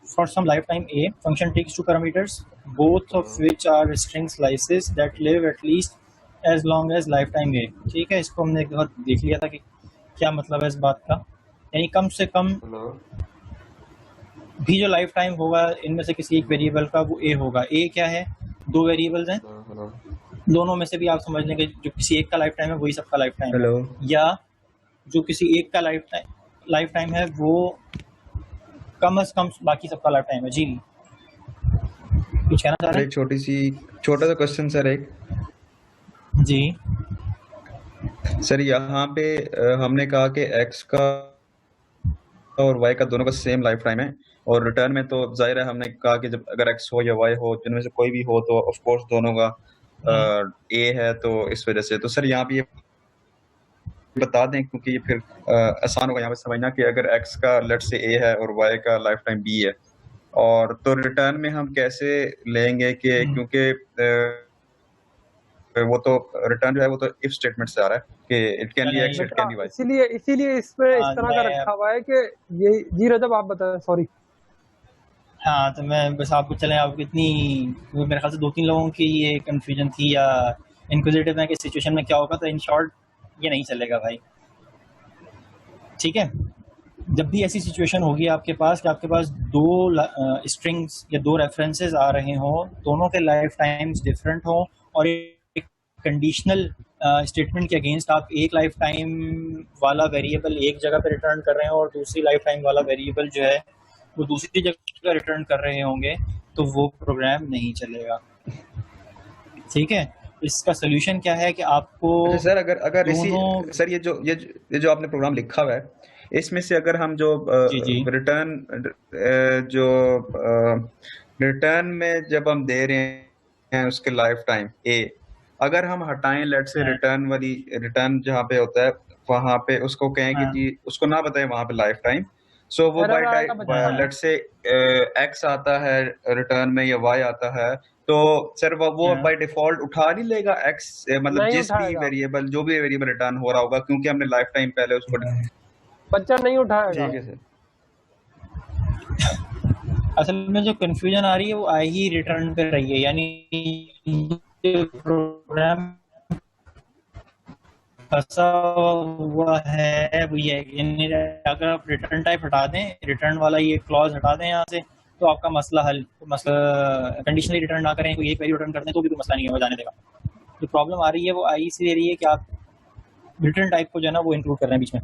for some lifetime a, function takes 2 parameters, both of which are string slices that live at least as long as lifetime a. ठीक है, इसको हमने एक बार देख लिया था कि क्या मतलब है इस बात का, यानी कम से कम भी जो लाइफ टाइम होगा इनमें से किसी एक वेरिएबल का वो a होगा। a क्या है? 2 वेरिएबल्स हैं, दोनों में से भी आप समझ लें कि जो किसी एक का लाइफ टाइम है वही सबका लाइफ टाइम है, या जो किसी एक का लाइफ टाइम है वो कम से कम बाकी सबका लाइफ टाइम है। जी कुछ कहना चाह रहे हैं? छोटा सा क्वेश्चन सर एक। जी सर, यहाँ पे हमने कहा कि x का और y का दोनों का सेम लाइफ टाइम है, और रिटर्न में तो जाहिर है हमने कहा कि जब अगर x हो या y हो, जिनमें से कोई भी हो तो ऑफ कोर्स दोनों का a है, तो इस वजह से तो सर यहाँ पे बता दें, क्योंकि ये फिर आसान होगा यहाँ पे समझना कि अगर x का लेट्स से a है और y का लाइफ टाइम b है, और तो रिटर्न में हम कैसे लेंगे कि क्योंकि वो तो रिटर्न जो है वो तो इफ स्टेटमेंट से आ रहा है कि it can be x, it can be y। इसीलिए इसमें इस तरह का रखा हुआ है कि ये जी रजब आप बताएं। सॉरी। हाँ, तो मैं बस आपको चलें, आप इतनी मेरे ख्याल से 2-3 लोगों की ये कंफ्यूजन थी या इंक्विजिटिव है कि सिचुएशन में क्या होगा, तो इन शॉर्ट ये नहीं चलेगा भाई, ठीक है। जब भी ऐसी सिचुएशन होगी आपके पास कि आपके पास दो स्ट्रिंग्स या दो रेफरेंसेस आ रहे हों, दोनों के लाइफ टाइम्स डिफरेंट हों और एक कंडीशनल स्टेटमेंट के अगेंस्ट आप एक लाइफ टाइम वाला वेरिएबल एक जगह पे रिटर्न कर रहे हो और दूसरी लाइफ टाइम वाला वेरिएबल जो है वो दूसरी जगह रिटर्न कर रहे होंगे, तो वो प्रोग्राम नहीं चलेगा, ठीक है। इसका सोल्यूशन क्या है कि आपको सर अगर इसी सर ये जो आपने प्रोग्राम लिखा हुआ है, इसमें से अगर हम जो रिटर्न में जब हम दे रहे हैं उसके लाइफ टाइम a, अगर हम हटाएं लेट से रिटर्न जहाँ पे होता है वहां पे उसको कहें कि जी उसको ना बताएं वहां पे लाइफ टाइम, सो वो बाय लेट से x आता है रिटर्न में या y आता है, तो सर वो बाय डिफॉल्ट उठा नहीं लेगा x, मतलब जिस भी वेरिएबल जो भी वेरिएबल रिटर्न हो रहा होगा, क्योंकि हमने लाइफ टाइम पहले उसको बच्चा नहीं उठाएगा। ठीक है सर। असल में जो कंफ्यूजन आ रही है वो आई ही रिटर्न पे रही है, यानी प्रोग्राम फंसा हुआ है वो ये, यानी अगर आप रिटर्न टाइप हटा दें, रिटर्न वाला ये क्लॉज हटा दें यहाँ से, तो आपका मसला हल। मसला कंडीशनली रिटर्न ना करें, कोई एक वैल्यू रिटर्न कर दें तो भी कोई मसला नहीं होगा, जाने देगा। जो प्रॉब्लम आ रही है वो आई से रही है कि आप रिटर्न टाइप को जो है ना वो इंक्लूड कर रहे हैं बीच में।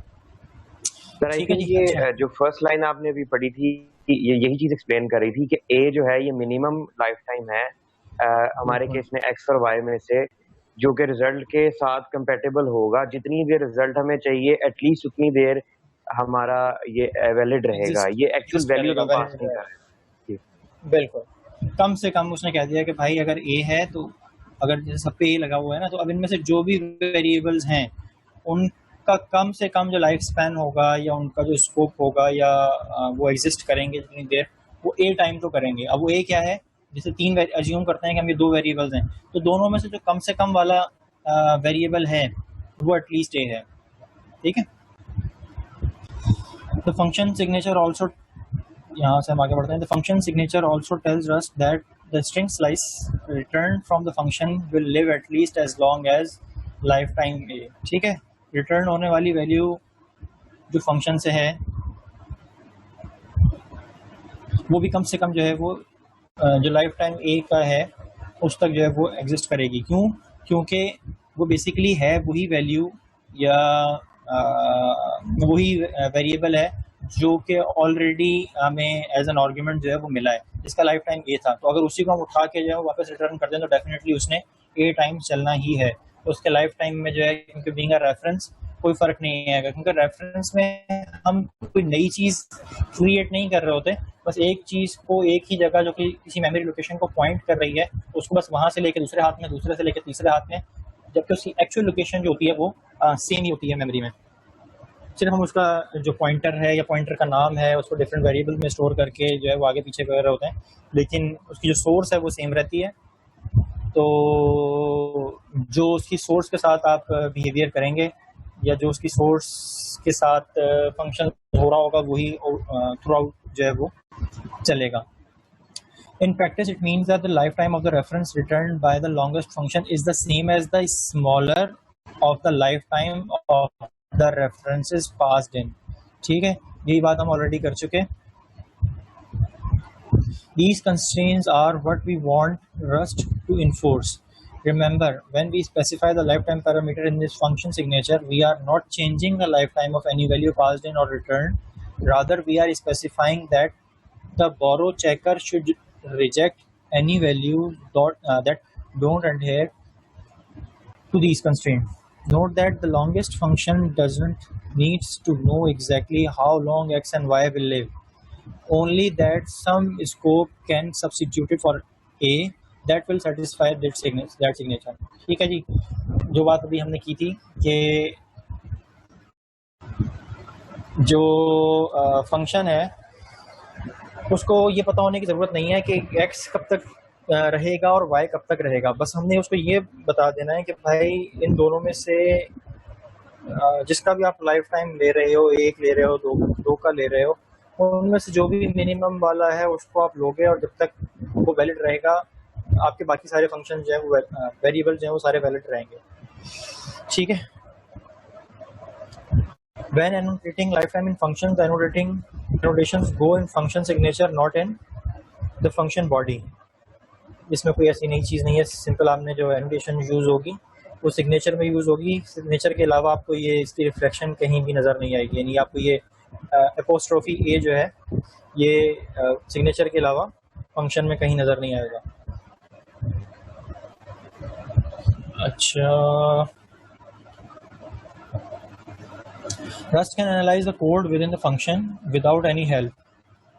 सर आई थिंक ये जो फर्स्ट लाइन आपने अभी पढ़ी थी ये यही चीज एक्सप्लेन कर रही थी कि ए जो है ये मिनिमम लाइफ टाइम है हमारे केस में एक्स और वाई में से, जो कि रिजल्ट के साथ कंपेटेबल होगा। जितनी देर रिजल्ट हमें चाहिए एटलीस्ट उतनी देर हमारा ये वैलिड रहेगा, ये एक्चुअल वैल्यू तो पास नहीं कर रहे। बिल्कुल, कम से कम उसने कह दिया कि भाई अगर ए है तो अगर जैसे सब पे ए लगा हुआ है ना, तो अब इनमें से जो भी वेरिएबल्स हैं उनका कम से कम जो लाइफ स्पैन होगा या उनका जो स्कोप होगा या वो एग्जिस्ट करेंगे जितनी देर, वो ए टाइम तो करेंगे। अब वो ए क्या है, जैसे तीन अज्यूम करते हैं कि हम ये दो वेरिएबल्स हैं, तो दोनों में से जो कम से कम वाला वेरिएबल है वो एटलीस्ट ए है, ठीक है। द फंक्शन सिग्नेचर ऑल्सो, यहाँ से हम आगे बढ़ते हैं। The function signature also tells us that the string slice return from the function will live at least as long as lifetime a, ठीक है। रिटर्न होने वाली वैल्यू जो फंक्शन से है वो भी कम से कम जो है वो जो लाइफ टाइम ए का है उस तक जो है वो एग्जिस्ट करेगी। क्यों? क्योंकि वो बेसिकली है वही वैल्यू या वही वेरिएबल है जो कि ऑलरेडी हमें एज एन आर्गुमेंट जो है वो मिला है, जिसका लाइफ टाइम ए था। तो अगर उसी को हम उठा के जो है वापस रिटर्न कर दें तो डेफिनेटली उसने ए टाइम चलना ही है। तो उसके लाइफ टाइम में जो है, क्योंकि बीइंग अ रेफरेंस कोई फ़र्क नहीं आएगा, क्योंकि रेफरेंस में हम कोई नई चीज़ क्रिएट नहीं कर रहे होते, बस एक चीज़ को एक ही जगह जो कि किसी मेमोरी लोकेशन को पॉइंट कर रही है उसको बस वहाँ से लेके दूसरे हाथ में, दूसरे से लेके तीसरे हाथ में, जबकि उसकी एक्चुअल लोकेशन जो होती है वो सेम ही होती है मेमोरी में। सिर्फ हम उसका जो पॉइंटर है या पॉइंटर का नाम है उसको डिफरेंट वेरिएबल में स्टोर करके जो है वो आगे पीछे कर रहे होते हैं, लेकिन उसकी जो सोर्स है वो सेम रहती है। तो जो उसकी सोर्स के साथ आप बिहेवियर करेंगे या जो उसकी सोर्स के साथ फंक्शन हो रहा होगा वही थ्रू आउट जो है वो चलेगा। In practice, it means that the lifetime of the reference returned by the longest function is the same as the smaller of the lifetime of the references passed in. ठीक है, यही बात हम already कर चुके। These constraints are what we want Rust to enforce. Remember, when we specify the lifetime parameter in this function signature, we are not changing the lifetime of any value passed in or returned. Rather, we are specifying that the borrow checker should reject any values that don't adhere to these constraints. Note that the longest function doesn't needs to know exactly how long x and y will live. Only that some scope can substitute it for a that will satisfy that signature. ठीक है जी, जो बात अभी हमने की थी कि जो फंक्शन है उसको ये पता होने की ज़रूरत नहीं है कि x कब तक रहेगा और y कब तक रहेगा। बस हमने उसको ये बता देना है कि भाई इन दोनों में से जिसका भी आप लाइफ टाइम ले रहे हो, एक ले रहे हो, दो का ले रहे हो, उनमें से जो भी मिनिमम वाला है उसको आप लोगे और जब तक वो वैलिड रहेगा आपके बाकी सारे फंक्शन जो है वो वेरिएबल जो है वो सारे वैलिड रहेंगे। ठीक है। When annotating lifetime in functions, the annotations go in function signature, not in the function body. इसमें कोई ऐसी नई चीज़ नहीं है। सिंपल आपने जो एनोटेशन यूज़ होगी वो सिग्नेचर में यूज़ होगी। सिग्नेचर के अलावा आपको ये इसकी रिफ्लेक्शन कहीं भी नज़र नहीं आएगी। यानी आपको ये एपोस्ट्रोफी ए जो है ये सिग्नेचर के अलावा फंक्शन में कहीं नज़र नहीं आएगा। अच्छा, Rust can analyze the code within the function without any help.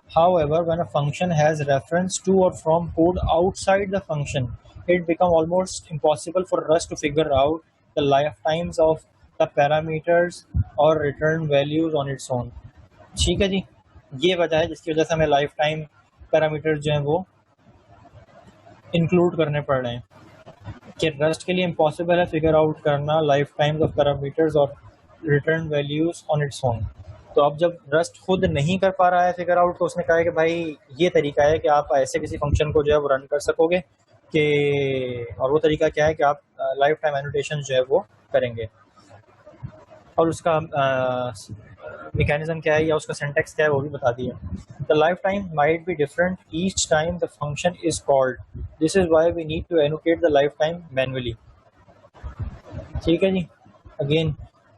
However, when a function has reference to or from code outside the function, it becomes almost impossible for Rust to figure out the lifetimes of the parameters or return values on its own. ठीक है जी, ये वजह है जिसकी वजह से हमें life time parameter जो हैं वो इंक्लूड करने पड़ रहे हैं कि रस्ट के लिए इम्पॉसिबल है फिगर आउट करना लाइफ टाइम्स ऑफ पैरामीटर्स और return values on its own. तो अब जब रस्ट खुद नहीं कर पा रहा है फिगर आउट, तो उसने कहा है कि भाई ये तरीका है कि आप ऐसे किसी फंक्शन को जो है वो रन कर सकोगे कि, और वो तरीका क्या है कि आप लाइफ टाइम एनोटेशन जो है वो करेंगे और उसका मैकेनिज्म क्या है या उसका सिंटैक्स क्या है वो भी बता दिया। The life time might be different each time the function is called, this is why we need to annotate the life time manually. ठीक है जी, अगेन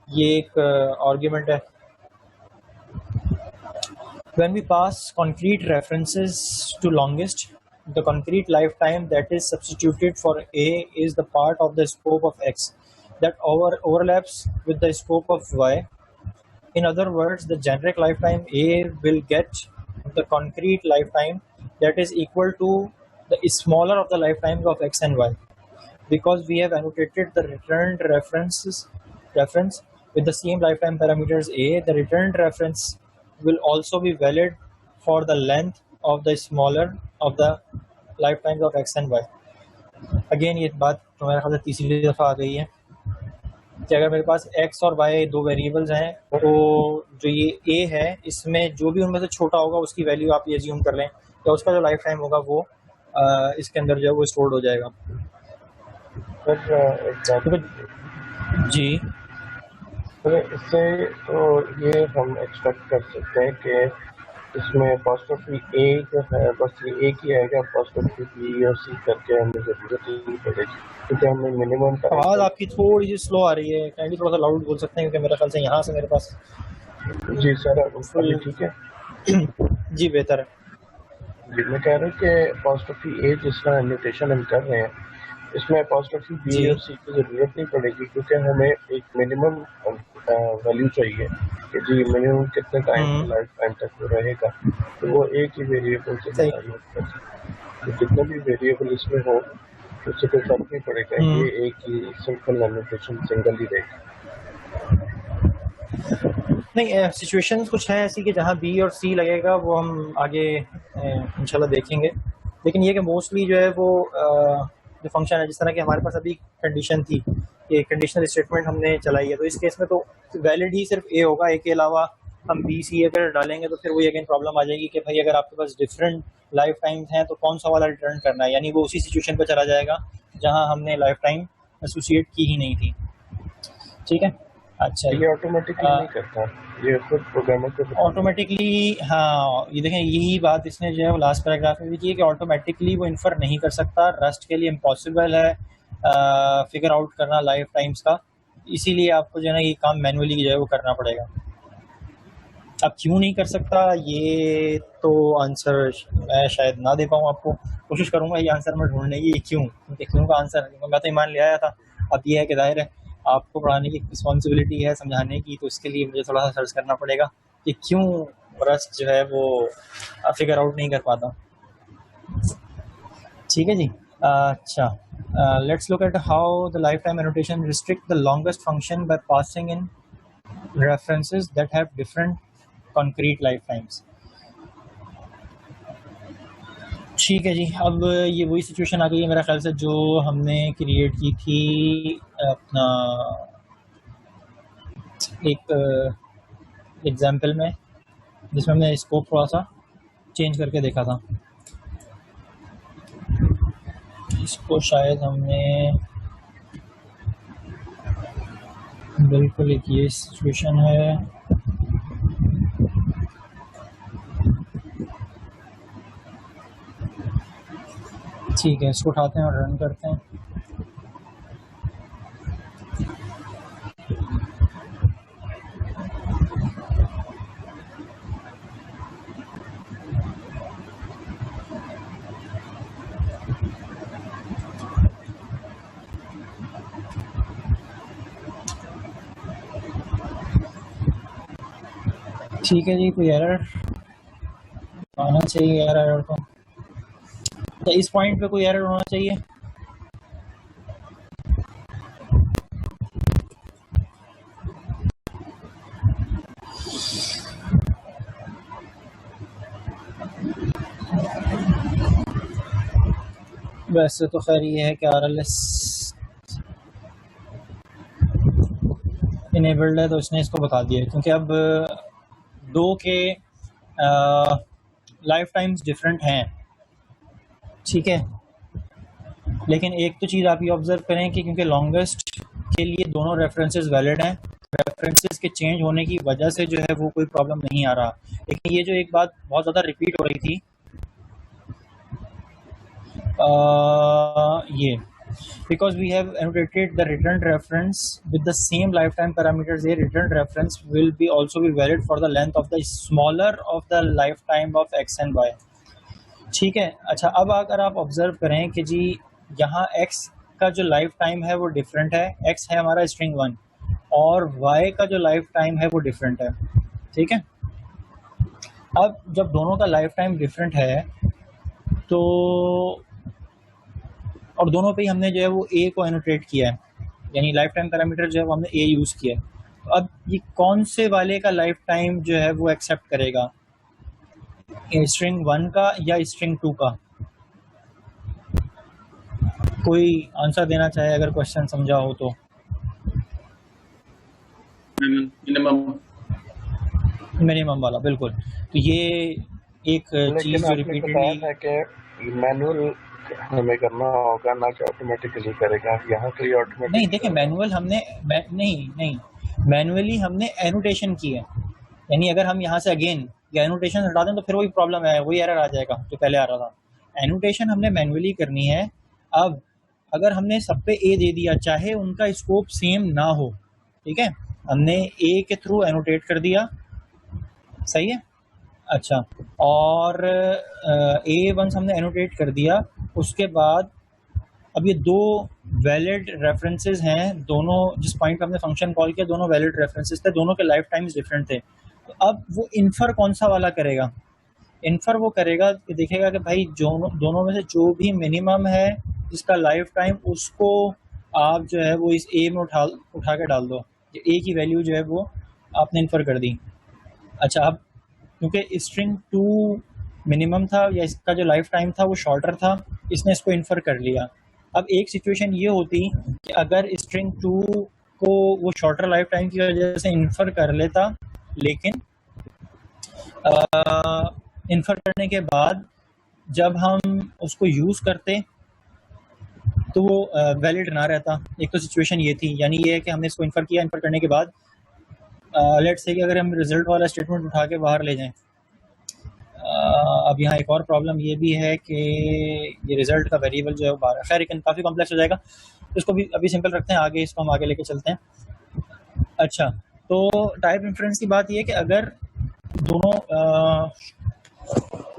ये एक आर्ग्यूमेंट है। When we pass concrete references to longest, the concrete lifetime that is substituted for A is the part of the scope of X that overlaps with the scope of Y. In other words, the generic lifetime A will get the concrete lifetime that is equal to the smaller of the lifetimes of X and Y. Because we have annotated the returned reference with the same lifetime parameters A, the returned reference will also be valid for the length of the smaller of the lifetimes of X and Y. Again ये बात तो मेरे ख्याल से तीसरी दफ़ा आ गई है कि अगर मेरे पास X और Y दो वेरिएबल्स हैं तो जो ये A है इसमें जो भी उनमें से छोटा होगा उसकी वैल्यू आप ये अज्यूम कर लें तो उसका जो लाइफ टाइम होगा वो इसके अंदर जो है वो स्टोर्ड हो जाएगा। जी इससे तो ये हम एक्सपेक्ट कर सकते हैं कि इसमें अपॉस्ट्रोफी ए जो है बस ये एक ही आएगा, अपॉस्ट्रोफी बी और सी करके हमें जरूरत ही नहीं पड़ेगी क्योंकि हमें मिनिमम आवाज़ आपकी थोड़ी सी स्लो आ रही है, काइंडली थोड़ा सा लाउड बोल सकते हैं क्योंकि मेरे ख्याल से यहाँ से मेरे पास। जी सर ठीक है जी बेहतर है जी। मैं कह रहा हूँ कि अपॉस्ट्रोफी ए जिस तरह एनोटेशन हम कर रहे हैं इसमें अपॉस्ट्रोफी बी और सी की जरूरत नहीं पड़ेगी क्योंकि हमें एक मिनिमम वैल्यू चाहिए कि जी मिनिमम कितने टाइम लाइफ टाइम तक वो रहेगा, तो वो एक ही वेरिएबल से डिसाइड कर सकते। तो जितने भी वेरिएबल इसमें हो उससे कोई फर्क नहीं पड़ेगा, ये एक ही सिंपल एनोटेशन सिंगल ही रहेगा। नहीं, सिचुएशंस कुछ है ऐसी कि जहाँ बी और सी लगेगा वो हम आगे इंशाल्लाह देखेंगे, लेकिन ये कि मोस्टली जो है वो जो फंक्शन है जिस तरह की हमारे पास अभी कंडीशन थी कि कंडीशनल स्टेटमेंट हमने चलाई है तो इस केस में तो वैलिड ही सिर्फ ए होगा, ए के अलावा हम बी सी अगर डालेंगे तो फिर वही अगेन प्रॉब्लम आ जाएगी कि भाई अगर आपके पास डिफरेंट लाइफ टाइम्स हैं तो कौन सा वाला रिटर्न करना है, यानी वो उसी सिचुएशन पर चला जाएगा जहाँ हमने लाइफ टाइम एसोसिएट की ही नहीं थी। ठीक है, अच्छा ये ऑटोमेटिकली नहीं करता, ये खुद प्रोग्रामर को ऑटोमेटिकली। हाँ ये देखें यही बात इसने जो है लास्ट पैराग्राफ में भी की है कि ऑटोमेटिकली वो इन्फर नहीं कर सकता, रस्ट के लिए इम्पॉसिबल है फिगर आउट करना लाइफ टाइम्स का, इसीलिए आपको जो है ना ये काम मैनुअली जो है वो करना पड़ेगा। अब क्यों नहीं कर सकता ये तो आंसर मैं शायद ना दे पाऊँ आपको, कोशिश करूँगा ये आंसर मैं ढूंढने की क्यों का आंसर मैं तो ईमान ले आया था। अब ये है कि जाहिर है आपको पढ़ाने की रिस्पॉन्सिबिलिटी है समझाने की, तो इसके लिए मुझे थोड़ा सा सर्च करना पड़ेगा कि क्यों रस्ट जो है वो फिगर आउट नहीं कर पाता। ठीक है जी, अच्छा let's look at how the life time annotation restrict the longest function by passing in references that have different concrete life times. ठीक है जी, अब ये वही सिचुएशन आ गई है मेरा ख्याल से जो हमने क्रिएट की थी अपना एक एग्जाम्पल में, जिसमें हमने स्कोप थोड़ा सा चेंज करके देखा था। इसको शायद हमने बिल्कुल एक ये सिचुएशन है, ठीक है, इसको उठाते हैं और रन करते हैं। ठीक है जी, कोई एरर आना चाहिए, एरर को तो इस पॉइंट पे कोई एरर होना चाहिए। वैसे तो खैर ये है कि RLS इनेबल्ड है तो इसने इसको बता दिया, क्योंकि अब दो के लाइफ टाइम्स डिफरेंट हैं, ठीक है। लेकिन एक तो चीज़ आप ये ऑब्जर्व करें कि क्योंकि लॉन्गेस्ट के लिए दोनों रेफरेंसेस वैलिड हैं, रेफरेंसेस के चेंज होने की वजह से जो है वो कोई प्रॉब्लम नहीं आ रहा। लेकिन ये जो एक बात बहुत ज़्यादा रिपीट हो रही थी ये because we have annotated the returned reference with the same lifetime parameters, a returned reference will be also be valid for the length of the smaller of the lifetime of x and y, ठीक है। अच्छा, अब अगर आप observe करें कि जी यहाँ x का जो लाइफ टाइम है वो डिफरेंट है, x है हमारा स्ट्रिंग 1 और y का जो लाइफ टाइम है वो डिफरेंट है, ठीक है। अब जब दोनों का लाइफ टाइम डिफरेंट है तो और दोनों पे ही हमने जो है वो a को एनोटेट किया है, यानी लाइफ टाइम पैरामीटर जो है वो हमने a यूज़ किया है। तो अब ये कौन से वाले का लाइफ टाइम जो है वो एक्सेप्ट करेगा, स्ट्रिंग 1 का या स्ट्रिंग 2 का? कोई आंसर देना चाहे अगर क्वेश्चन समझा हो तो। मिनिमम वाला, बिल्कुल। तो ये एक चीज़ जो रिपीटेडली है कि मैनुअल हमें करना होगा, ना कि ऑटोमेटिकली करेगा। यहाँ तो ये ऑटोमेटिक नहीं, देखिए मैनुअल हमने नहीं मैनुअली हमने एनोटेशन की है, यानी अगर हम यहाँ से अगेन या एनोटेशन हटा दें तो फिर वही प्रॉब्लम है, वही एरर आ जाएगा जो पहले आ रहा था। एनोटेशन हमने मैनुअली करनी है। अब अगर हमने सब पे ए दे दिया, चाहे उनका स्कोप सेम ना हो, ठीक है, हमने ए के थ्रू एनोटेट कर दिया, सही है। अच्छा, और ए वंस हमने एनोटेट कर दिया, उसके बाद अब ये दो वैलिड रेफरेंसेस हैं, दोनों जिस पॉइंट पे हमने फंक्शन कॉल किया दोनों वैलिड रेफरेंसेस थे, दोनों के लाइफ टाइम्स डिफरेंट थे। तो अब वो इन्फर कौन सा वाला करेगा? इन्फर वो करेगा कि देखेगा कि भाई दोनों में से जो भी मिनिमम है जिसका लाइफ टाइम, उसको आप जो है वो इस ए में उठा के डाल दो। ए की वैल्यू जो है वो आपने इन्फर कर दी। अच्छा, अब क्योंकि स्ट्रिंग 2 मिनिमम था या इसका जो लाइफ टाइम था वो शॉर्टर था, इसने इसको इन्फर कर लिया। अब एक सिचुएशन ये होती कि अगर स्ट्रिंग 2 को वो शॉर्टर लाइफ टाइम की वजह से इन्फर कर लेता, लेकिन इन्फर करने के बाद जब हम उसको यूज़ करते तो वो वैलिड ना रहता। एक तो सिचुएशन ये थी, यानी ये है कि हमने इसको इन्फर किया, इन्फर करने के बाद लेट्स से कि अगर हम रिजल्ट वाला स्टेटमेंट उठा के बाहर ले जाएं। अब यहाँ एक और प्रॉब्लम ये भी है कि ये रिजल्ट का वेरिएबल जो है वो बाहर है। खैर काफ़ी कॉम्प्लेक्स हो जाएगा, तो इसको भी अभी सिंपल रखते हैं, आगे इसको हम आगे लेके चलते हैं। अच्छा, तो टाइप इन्फ्रेंस की बात ये है कि अगर दोनों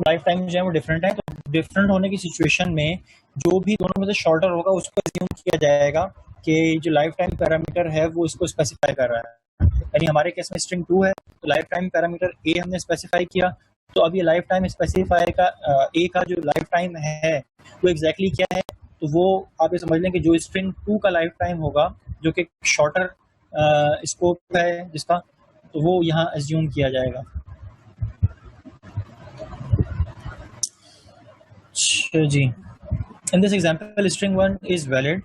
लाइफ टाइम जो है वो डिफरेंट है, तो डिफरेंट होने की सिचुएशन में जो भी दोनों में से शॉर्टर होगा उसको अज्यूम किया जाएगा कि जो लाइफ टाइम पैरामीटर है वो इसको स्पेसिफाई कर रहा है। यानी हमारे केस में स्ट्रिंग 2 है तो लाइफ टाइम पैरामीटर ए हमने स्पेसिफाई किया, तो अब ये लाइफ टाइम स्पेसिफाई का ए का जो लाइफ टाइम है वो एग्जैक्टली क्या है, तो वो आप ये समझ लें कि जो स्ट्रिंग 2 का लाइफ टाइम होगा जो कि शॉर्टर स्कोप है जिसका, तो वो यहाँ एज्यूम किया जाएगा। अच्छा जी, in this example string 1 is valid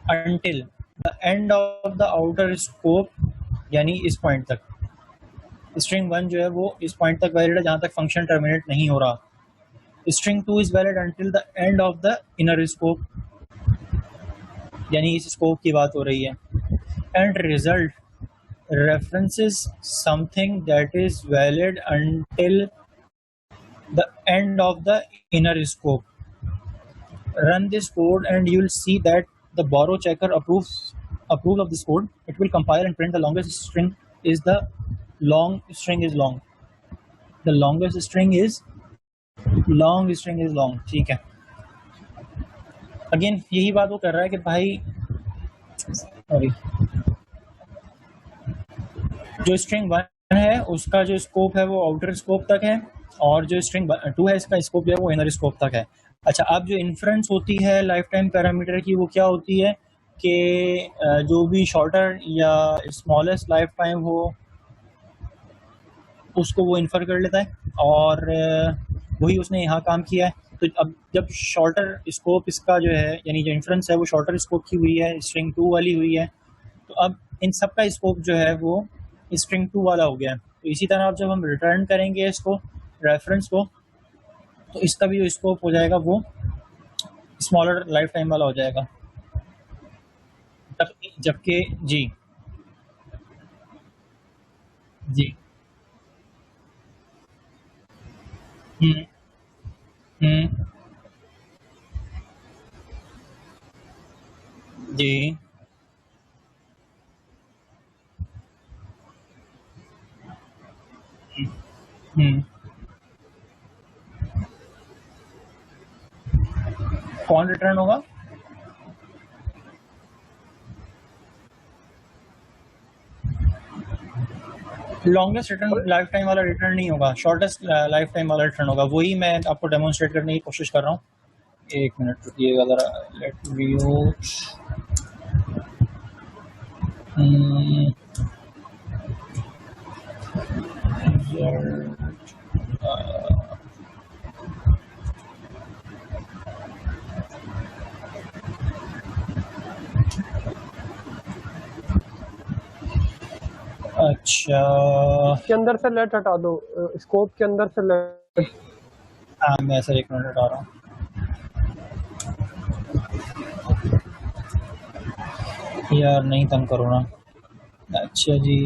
until the end of the outer scope, यानी इस पॉइंट तक string 1 जो है वो इस पॉइंट तक वैलिड है जहां तक फंक्शन टर्मिनेट नहीं हो रहा. string 2 is valid until the end of the inner scope, यानी इस स्कोप की बात हो रही है. and result references something that is valid until the end of the inner scope. Run this code and you will see that the borrow checker approves of this code. It will compile and print the longest string is the long string is long. The longest string is long. ठीक है. Again यही बात वो कर रहा है कि भाई सॉरी जो स्ट्रिंग 1 है उसका जो स्कोप है वो आउटर स्कोप तक है और जो स्ट्रिंग 2 है इसका स्कोप जो है वो इनर स्कोप तक है. अच्छा, अब जो इन्फ्रेंस होती है लाइफ टाइम पैरामीटर की वो क्या होती है कि जो भी शॉर्टर या स्मॉलेस्ट लाइफ टाइम हो उसको वो इन्फर कर लेता है और वही उसने यहाँ काम किया है. तो अब जब शॉर्टर स्कोप इसका जो है यानी जो इन्फ्रेंस है वो शॉर्टर स्कोप की हुई है, स्ट्रिंग 2 वाली हुई है, तो अब इन सब का स्कोप जो है वो स्ट्रिंग 2 वाला हो गया. तो इसी तरह अब जब हम रिटर्न करेंगे इसको रेफरेंस को तो इसका भी जो स्कोप हो जाएगा वो स्मॉलर लाइफ टाइम वाला हो जाएगा. जबकि जी जी जी कौन रिटर्न होगा? लॉन्गेस्ट रिटर्न लाइफ टाइम वाला रिटर्न नहीं होगा, शॉर्टेस्ट लाइफ टाइम वाला रिटर्न होगा. वही मैं आपको डेमोन्स्ट्रेट करने की कोशिश कर रहा हूँ. एक मिनट रुकिएगा जरा. लेट व्यू अच्छा इसके अंदर से लेट हटा दो, स्कोप के अंदर से लेट. हाँ मैं सर एक मिनट हटा रहा हूँ. यार नहीं तंग करो ना. अच्छा जी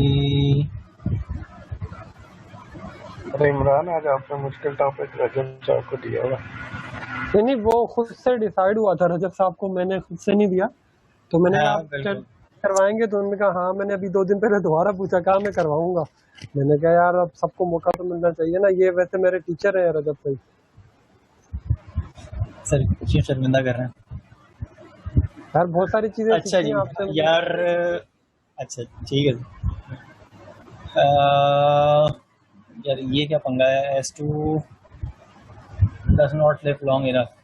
अरे इमरान, आज आपने मुश्किल टॉपिक रजब साहब को दिया हुआ. नहीं वो खुद से डिसाइड हुआ था, रजब साहब को मैंने खुद से नहीं दिया. तो मैंने आप करवाएंगे तो उन्होंने कहा हाँ. मैंने अभी 2 दिन पहले दोबारा पूछा, कहा मैं करवाऊंगा. मैंने कहा यार अब सबको मौका तो मिलना चाहिए ना. ये वैसे मेरे टीचर हैं रजब भाई. सर क्यों शर्मिंदा कर रहे हैं यार? बहुत सारी चीजें. अच्छा जी यार, अच्छा ठीक है. यार ये क्या पंगा है? S2 does not live long enough.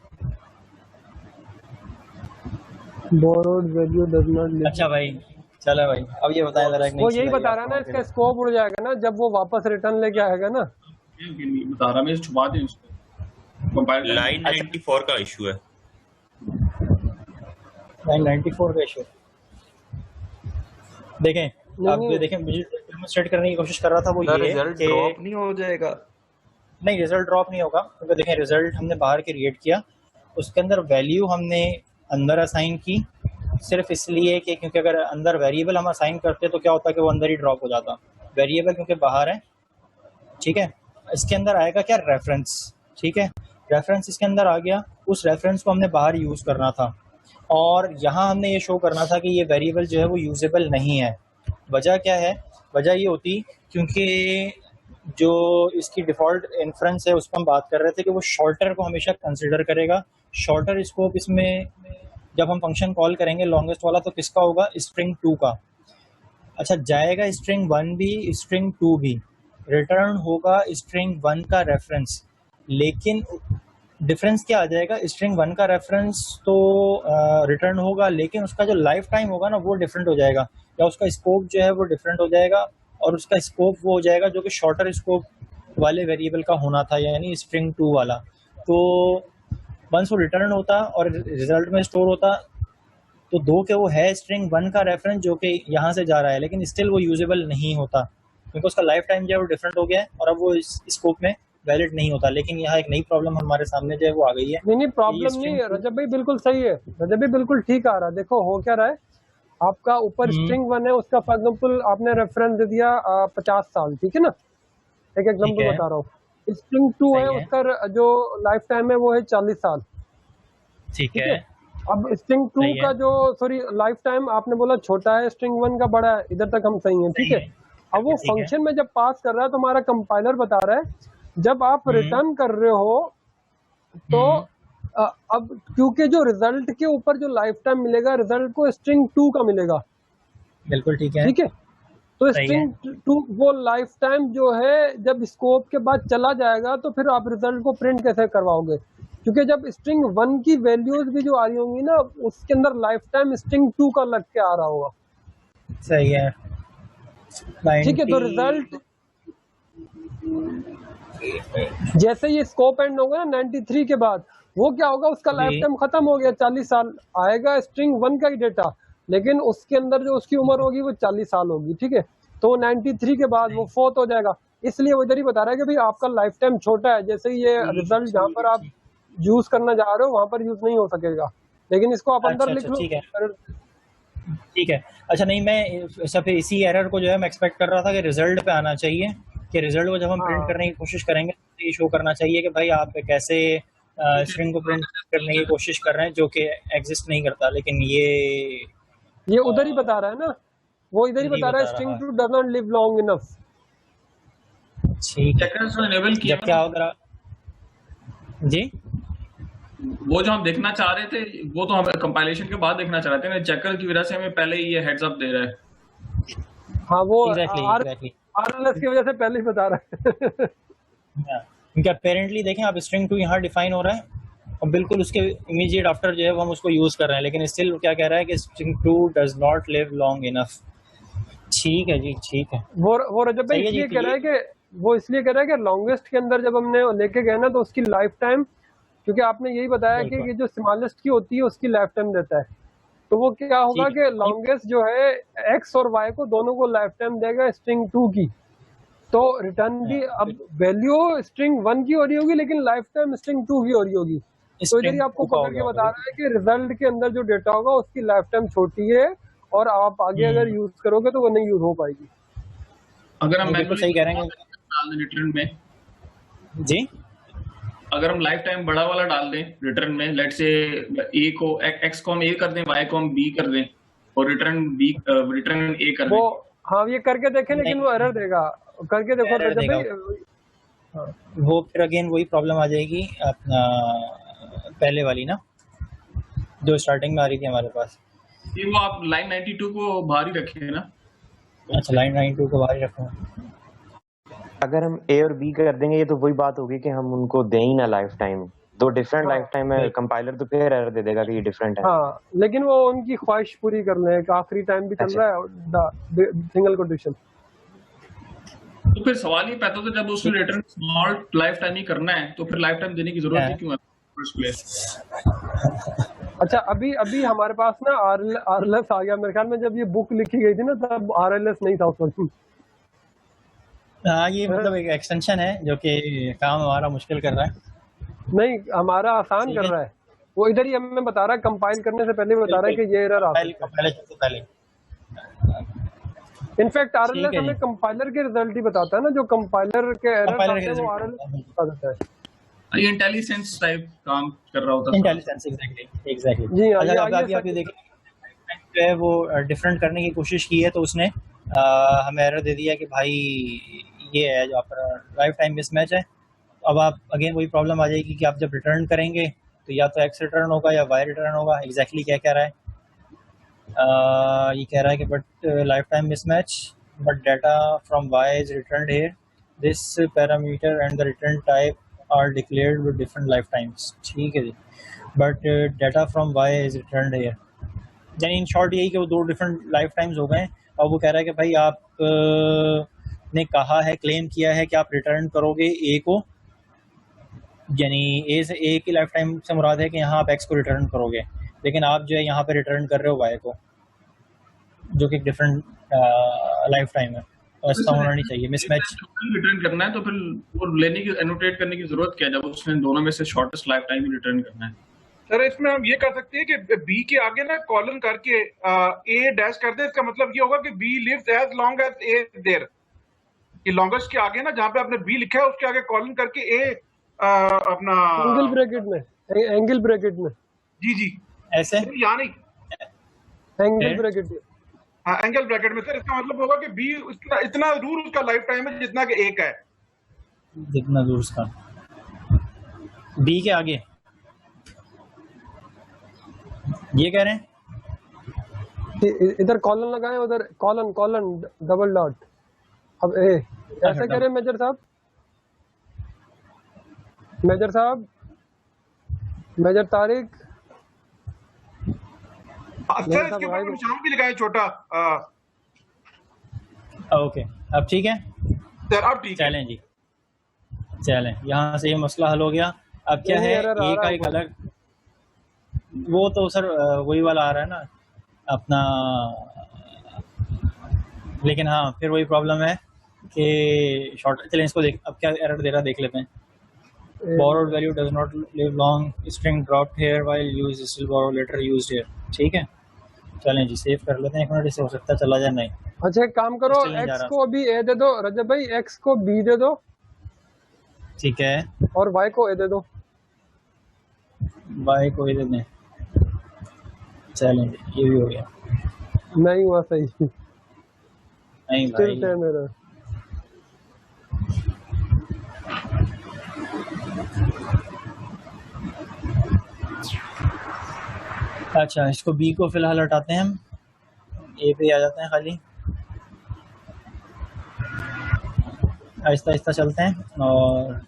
borrowed value does not live. अच्छा भाई चलो भाई, अब ये बताया जरा. वो यही बता रहा ना, इसका स्कोप उड़ जाएगा ना जब वो वापस रिटर्न लेके आएगा ना. बता रहा मैं, छुपा दें इसको. लाइन 94 का इशू है. लाइन 94 का इशू देखें. अब ये देखें, मुझे डेमोन्स्ट्रेट करने की कोशिश कर रहा था वो ये रिजल्ट ड्रॉप नहीं हो जाएगा. नहीं रिजल्ट ड्रॉप नहीं होगा क्योंकि देखें रिजल्ट हमने बाहर क्रिएट किया, उसके अंदर वैल्यू हमने अंदर असाइन की सिर्फ इसलिए कि क्योंकि अगर अंदर वेरिएबल हम असाइन करते तो क्या होता कि वो अंदर ही ड्रॉप हो जाता. वेरिएबल क्योंकि बाहर है, ठीक है. इसके अंदर आएगा क्या? रेफरेंस. ठीक है, रेफरेंस इसके अंदर आ गया. उस रेफरेंस को हमने बाहर यूज करना था और यहाँ हमने ये शो करना था कि ये वेरिएबल जो है वो यूजेबल नहीं है. वजह क्या है? वजह ये होती क्योंकि जो इसकी डिफ़ॉल्ट इन्फ्रेंस है उस पर हम बात कर रहे थे कि वो शॉर्टर को हमेशा कंसिडर करेगा. शॉर्टर स्कोप इसमें जब हम फंक्शन कॉल करेंगे लॉन्गेस्ट वाला तो किसका होगा? स्ट्रिंग 2 का. अच्छा, जाएगा स्ट्रिंग 1 भी स्ट्रिंग 2 भी, रिटर्न होगा स्ट्रिंग 1 का रेफरेंस. लेकिन डिफरेंस क्या आ जाएगा? स्ट्रिंग 1 का रेफरेंस तो रिटर्न होगा लेकिन उसका जो लाइफ टाइम होगा ना वो डिफरेंट हो जाएगा, या उसका स्कोप जो है वो डिफरेंट हो जाएगा. और उसका स्कोप वो हो जाएगा जो कि शॉर्टर स्कोप वाले वेरिएबल का होना था, यानी स्ट्रिंग 2 वाला. तो वंस वो रिटर्न होता और रिजल्ट में स्टोर होता तो 2 के वो है स्ट्रिंग 1 का रेफरेंस जो कि यहाँ से जा रहा है, लेकिन स्टिल वो यूजेबल नहीं होता क्योंकि उसका लाइफ टाइम जो है वो डिफरेंट हो गया है और अब वो इस स्कोप में वैलिड नहीं होता। लेकिन यहाँ एक नई प्रॉब्लम हमारे सामने जो है वो आ गई है। नहीं प्रॉब्लम नहीं है, रजब भाई बिल्कुल सही है, रजब भाई बिल्कुल ठीक आ रहा है। देखो हो क्या रहा है, आपका ऊपर स्ट्रिंग 1 है, उसका फॉर एग्जांपल आपने रेफरेंस दे दिया 50 साल, ठीक है ना, एक एग्जांपल बता रहा हूँ। स्ट्रिंग 2 है, उसका जो लाइफ टाइम है वो है 40 साल, ठीक है। अब स्ट्रिंग 2 का जो लाइफ टाइम आपने बोला छोटा है, स्ट्रिंग 1 का बड़ा है, इधर तक हम सही है, ठीक है। अब वो फंक्शन में जब पास कर रहा है तो हमारा कंपाइलर बता रहा है जब आप रिटर्न कर रहे हो तो अब क्योंकि जो रिजल्ट के ऊपर जो लाइफ टाइम मिलेगा रिजल्ट को स्ट्रिंग 2 का मिलेगा, बिल्कुल ठीक है, ठीक है। तो स्ट्रिंग 2 वो लाइफ टाइम जो है जब स्कोप के बाद चला जाएगा तो फिर आप रिजल्ट को प्रिंट कैसे करवाओगे, क्योंकि जब स्ट्रिंग 1 की वैल्यूज भी जो आ रही होंगी ना उसके अंदर लाइफ टाइम स्ट्रिंग 2 का लग के आ रहा होगा। सही है, ठीक है। तो रिजल्ट जैसे ये स्कोप एंड होगा ना 93 के बाद, वो क्या होगा, उसका लाइफ टाइम खत्म हो गया, 40 साल आएगा स्ट्रिंग 1 का ही डेटा, लेकिन उसके अंदर जो उसकी उम्र होगी वो 40 साल होगी, ठीक है। तो 93 के बाद वो 4th हो जाएगा, इसलिए वो इधर ही बता रहा है कि भाई आपका लाइफ टाइम छोटा है, जैसे ये रिजल्ट जहाँ पर आप यूज करना जा रहे हो वहां पर यूज नहीं हो सकेगा, लेकिन इसको आप अंदर लिख लो। ठीक है। अच्छा, नहीं मैं सब इसी एरर को जो है मैं एक्सपेक्ट कर रहा था कि रिजल्ट पे आना चाहिए, कि रिजल्ट को जब हम प्रिंट करने की कोशिश करेंगे तो ये शो करना चाहिए कि भाई आप कैसे स्ट्रिंग को प्रिंट करने की कोशिश कर रहे हैं जो कि एग्जिस्ट नहीं करता, लेकिन ये उधर ही बता रहा है ना, वो इधर ही बता रहा है string 2 does not live long enough. ठीक है, क्या होगा जी, वो जो हम देखना चाह रहे थे वो तो हम कंपाइलेशन के बाद देखना चाह रहे थे ना, चेकर की वजह से हमें पहले ही ये हेड्स अप दे रहा है। हाँ वो आरएलएस की वजह से पहले ही बता रहा है। क्योंकि अपेरेंटली देखें आप स्ट्रिंग 2 यहाँ डिफाइन हो रहा है और बिल्कुल उसके इमीडिएट आफ्टर जो है वो हम उसको यूज कर रहे हैं, लेकिन स्टिल क्या कह रहा है कि string 2 does not live long enough. ठीक है जी, ठीक है। वो रजब भाई इसलिए कह रहा है कि वो इसलिए कह रहा है कि लॉन्गेस्ट के अंदर जब हमने लेके गए ना तो उसकी लाइफ टाइम, क्योंकि आपने यही बताया कि जो स्मॉलेस्ट की होती है उसकी लाइफ टाइम देता है, तो वो क्या होगा कि लॉन्गेस्ट जो है एक्स और वाई को दोनों को लाइफ टाइम देगा स्ट्रिंग 2 की, तो रिटर्न भी अब वैल्यू स्ट्रिंग 1 की हो रही होगी लेकिन लाइफ टाइम स्ट्रिंग 2 की हो रही होगी। तो इधर ही आपको पकड़ के बता रहा है कि रिजल्ट के अंदर जो डेटा होगा उसकी लाइफ टाइम छोटी है और आप आगे अगर यूज करोगे तो वो नहीं यूज हो पाएगी। अगर हम बिल्कुल सही कह रहे हैं रिटर्न में जी, अगर हम लाइफ टाइम बड़ा वाला डाल दें रिटर्न में, लेट से ए को एक्स को हम ए कर दें, वाई को हम बी कर दें और रिटर्न ए कर दें। हाँ ये करके देखें, लेकिन वो एरर देगा, करके देखो वो फिर अगेन वही प्रॉब्लम आ जाएगी अपना पहले वाली ना जो स्टार्टिंग में आ रही थी हमारे पास। ये वो आप लाइन 92 को बाहर ही रखें ना। अच्छा, लाइन 92 को बाहर ही रखूं। अगर हम ए और बी कर देंगे ये तो वही बात होगी कि हम उनको दें ही ना लाइफ टाइम, दो डिफरेंट लाइफ टाइम है, कंपाइलर तो फिर एरर दे देगा कि ये डिफरेंट है। हाँ, लेकिन वो उनकी ख्वाहिश पूरी कर ले, आखिरी टाइम भी चल रहा है सिंगल कंडीशन। तो फिर सवाल ये पैदा होता है जब उसने रिटर्न स्मॉल लाइफ टाइम ही करना है तो फिर लाइफ टाइम देने की जरूरत ही क्यों है फर्स्ट प्लेस। अच्छा, अभी हमारे पास ना आरएलएस आ गया मेरे ख्याल में, जब ये बुक लिखी गई थी ना तब आरएलएस नहीं था उसमें। हाँ, ये मतलब एक एक्सटेंशन है जो कि काम हमारा मुश्किल कर रहा है। नहीं, हमारा आसान कर रहा है, वो इधर ही हमें बता रहा है, कंपाइल करने से पहले बता रहा है कि ये एरर आ सकता है। इनफैक्ट आरएलएस हमें कंपाइलर के रिजल्ट ही बताता है ना, जो कंपाइलर के एरर आते हैं वो आरएलएस बता देता है। ये इंटेलिजेंस टाइप काम कर रहा होता है। इंटेलिजेंस एग्जैक्टली जी। अच्छा, आप ये देखिए जो है वो डिफरेंट करने की कोशिश की है तो उसने हमें एरर दे दिया कि भाई ये है जो आपका लाइफ टाइम मिसमैच है। अब आप अगेन वही प्रॉब्लम आ जाएगी कि आप जब रिटर्न करेंगे तो या तो एक्स रिटर्न होगा या वाई रिटर्न होगा। एग्जैक्टली क्या कह रहा है, ये कह रहा है कि but lifetime mismatch but data from y is returned here, this parameter and the return type are declared with different lifetimes. ठीक है जी, but data from y is returned here, यानी इन शॉर्ट यही कि वो दो different life times हो गए। और वो कह रहा है कि भाई आप ने कहा है, क्लेम किया है कि आप रिटर्न करोगे ए को यानी ए की लाइफ टाइम से मुराद है कि यहाँ आप एक्स को रिटर्न करोगे, लेकिन आप जो है यहाँ पे रिटर्न कर रहे हो वाई को, जो कि एक डिफरेंट लाइफ टाइम है। तो ऐसा होना नहीं चाहिए, मिसमैच। रिटर्न करना है तो फिर वो लेने की एनोटेट करने की जरूरत क्या है जब उसने दोनों में से शॉर्टेस्ट लाइफ टाइम रिटर्न करना है। सर इसमें हम ये कर सकते हैं कि बी के आगे ना कॉलन करके ए डैश कर दे। इसका मतलब ये होगा कि B lives as long as A there. ये लॉन्गेस्ट के आगे ना जहाँ पे आपने बी लिखा है उसके आगे कॉलन करके ए अपना एंगल ब्रैकेट में जी जी ऐसे यहाँ नहीं एंगल ब्रैकेट में, हाँ एंगल ब्रैकेट में। सर इसका मतलब होगा कि बी इतना दूर उसका लाइफ टाइम है जितना कि ए का है, जितना दूर उसका बी के आगे। ये कह रहे हैं इधर कॉलन लगाएं, उधर कॉलन डबल डॉट। अब ए ऐसा कह रहे हैं मेजर साहब, मेजर तारिक। सर इसके ऊपर निशान भी लगाए छोटा। ओके अब ठीक है सर, अब ठीक है। चलें जी, चलें, यहाँ से ये मसला हल हो गया। अब क्या है, ए का एक अलग, वो तो सर वही वाला आ रहा है ना अपना, लेकिन हाँ फिर वही प्रॉब्लम है कि शॉर्ट। चलें इसको देख, अब क्या एरर दे रहा देख लेते हैं। borrowed value does not live long, string dropped here while used, still borrow later used here। ठीक है, चलें जी सेव कर लेते हैं, एक मिनट, इससे हो सकता है चला जाए। नहीं अच्छा एक काम करो, एक्स को अभी ए दे दो रजब भाई, एक्स को बी दे दो, ठीक है, और वाई को ए दे दो। वाई को ए दे दें, चलें जी, ये भी हो गया। नहीं हुआ सही, नहीं भाई मेरा अच्छा, इसको बी को फिलहाल हटाते हैं, हम ए पे आ जाते हैं खाली। आहिस्ता आहिस्ता चलते हैं। और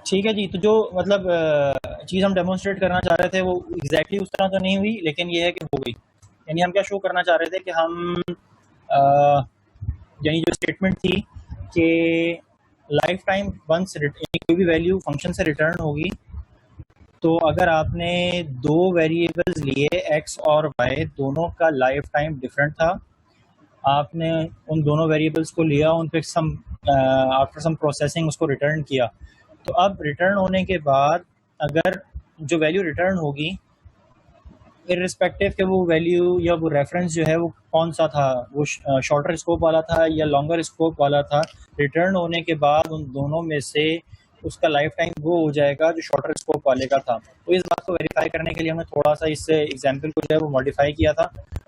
ठीक है जी, तो जो मतलब चीज़ हम डेमोन्स्ट्रेट करना चाह रहे थे वो एग्जैक्टली उस तरह तो नहीं हुई, लेकिन ये है कि हो गई। यानी हम क्या शो करना चाह रहे थे कि हम यानी जो स्टेटमेंट थी कि लाइफ टाइम वंस कोई भी वैल्यू फंक्शन से रिटर्न होगी, तो अगर आपने दो वेरिएबल्स लिए एक्स और वाई, दोनों का लाइफ टाइम डिफरेंट था, आपने उन दोनों वेरिएबल्स को लिया, उन पे सम आफ्टर सम प्रोसेसिंग उसको रिटर्न किया, तो अब रिटर्न होने के बाद अगर जो वैल्यू रिटर्न होगी, इर्रिस्पेक्टिव के वो वैल्यू या वो रेफरेंस जो है वो कौन सा था, वो शॉर्टर स्कोप वाला था या लॉन्गर स्कोप वाला था, रिटर्न होने के बाद उन दोनों में से उसका लाइफ टाइम वो हो जाएगा जो शॉर्टर स्कोप वाले का था। तो इस बात को वेरीफाई करने के लिए हमने थोड़ा सा इससे एग्जाम्पल को जो है वो मॉडिफाई किया था,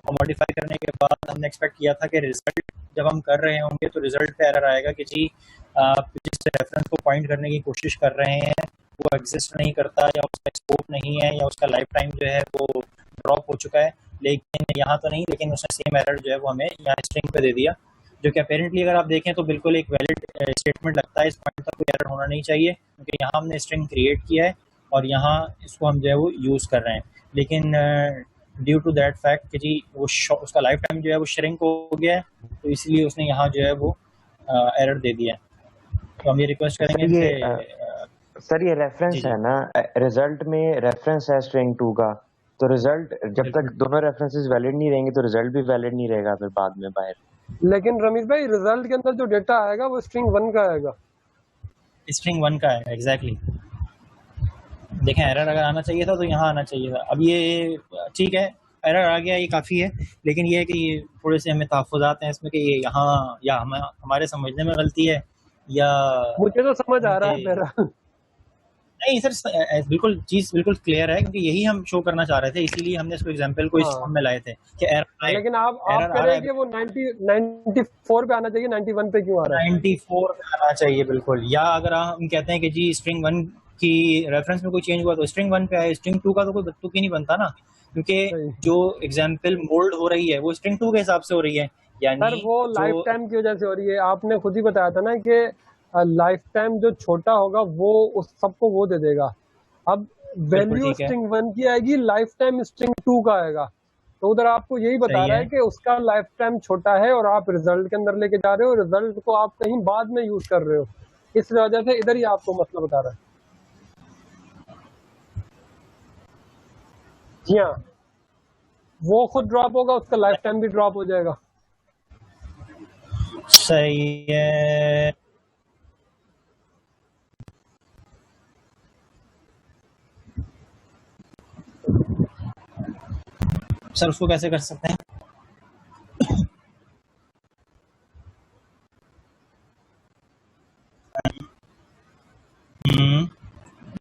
और मॉडिफाई करने के बाद हमने एक्सपेक्ट किया था कि रिजल्ट जब हम कर रहे होंगे तो रिजल्ट पे एरर आएगा कि जी आप जिस रेफरेंस को पॉइंट करने की कोशिश कर रहे हैं वो एग्जिस्ट नहीं करता, या उसका स्कोप नहीं है, या उसका लाइफ टाइम जो है वो ड्रॉप हो चुका है। लेकिन यहाँ तो नहीं, लेकिन उसने सेम एरर जो है वो हमें यहाँ स्ट्रिंग पे दे दिया, जो कि अपेरेंटली अगर आप देखें तो बिल्कुल एक वैलिड स्टेटमेंट लगता है। इस पॉइंट पर कोई एरर होना नहीं चाहिए, क्योंकि यहाँ हमने स्ट्रिंग क्रिएट किया है और यहाँ इसको हम जो है वो यूज़ कर रहे हैं। लेकिन ड्यू टू दैट फैक्ट कि जी वो उसका लाइफ टाइम जो है वो श्रिंक हो गया है, तो इसलिए उसने यहाँ जो है वो एरर दे दिया है। तो हम ये रिक्वेस्ट करेंगे सर ये रेफरेंस है ना, रिजल्ट में रेफरेंस है स्ट्रिंग 2 का, तो रिजल्ट जब तक दोनों रेफरेंसेस वैलिड नहीं रहेंगे तो रिजल्ट भी वैलिड नहीं रहेगा फिर बाद में बाहर। लेकिन रमीज भाई रिजल्ट के अंदर जो डेटा आएगा वो स्ट्रिंग 1 का आएगा, स्ट्रिंग 1 का आएगा एग्जैक्टली। देखें एरर अगर आना चाहिए था तो यहाँ आना चाहिए था। अब ये ठीक है, एरर आ गया, ये काफ़ी है, लेकिन ये है कि ये थोड़े से हमें तहफ़्फ़ुज़ात हैं इसमें कि ये यहाँ या हमारे समझने में गलती है, या मुझे तो समझ आ रहा है मेरा। नहीं सर, बिल्कुल चीज़ बिल्कुल क्लियर है, क्योंकि यही हम शो करना चाह रहे थे, इसीलिए हमने इसको एग्जांपल को इस फॉर्म में लाए थे कि एरर। लेकिन आप कह रहे हैं कि वो 94 पे आना चाहिए, 91 पे क्यों आ रहा है? 94 पे आना चाहिए बिल्कुल। या अगर हम कहते हैं कि जी स्ट्रिंग 1 की रेफरेंस में कोई चेंज हुआ तो स्ट्रिंग 1 पे आए, स्ट्रिंग 2 का तो कोई बत्तुक ही नहीं बनता ना, क्योंकि जो एग्जाम्पल मोल्ड हो रही है वो स्ट्रिंग 2 के हिसाब से हो रही है। यानी सर वो लाइफ टाइम की वजह से हो रही है, आपने खुद ही बताया था ना कि लाइफ टाइम जो छोटा होगा वो उस सबको वो दे देगा। अब वैल्यू स्ट्रिंग 1 की आएगी, लाइफ टाइम स्ट्रिंग 2 का आएगा, तो उधर आपको यही बता सही रहा है। है कि उसका लाइफ टाइम छोटा है और आप रिजल्ट के अंदर लेके जा रहे हो, रिजल्ट को आप कहीं बाद में यूज कर रहे हो, इस वजह से इधर ही आपको मसला बता रहा है। जी हाँ, वो खुद ड्रॉप होगा, उसका लाइफ टाइम भी ड्रॉप हो जाएगा। सही है। सर उसको कैसे कर सकते हैं?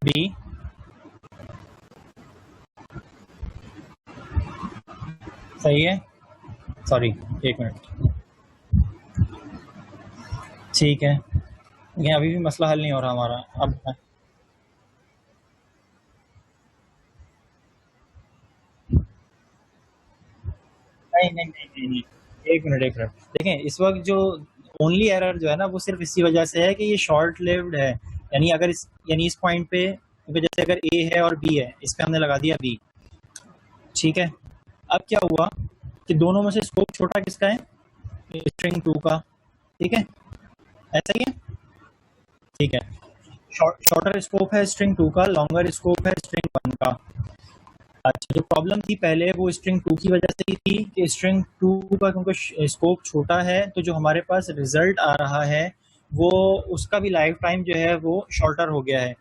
बी सही है। सॉरी, एक मिनट। ठीक है, ये अभी भी मसला हल नहीं हो रहा हमारा। अब नहीं, एक मिनट। देखें, इस वक्त जो ओनली एरर जो है ना वो सिर्फ इसी वजह से है कि ये शॉर्ट लिव्ड है। यानी अगर इस पॉइंट पे, जैसे अगर ए है और बी है, इस पे हमने लगा दिया बी, ठीक है। अब क्या हुआ कि दोनों में से स्कोप छोटा किसका है? स्ट्रिंग 2 का, ठीक है, ऐसा ही है, ठीक है। शॉर्टर स्कोप है स्ट्रिंग 2 का, लॉन्गर स्कोप है स्ट्रिंग 1 का। अच्छा, जो प्रॉब्लम थी पहले वो स्ट्रिंग 2 की वजह से ही थी कि स्ट्रिंग 2 का क्योंकि स्कोप छोटा है तो जो हमारे पास रिजल्ट आ रहा है वो उसका भी लाइफ टाइम जो है वो शॉर्टर हो गया है।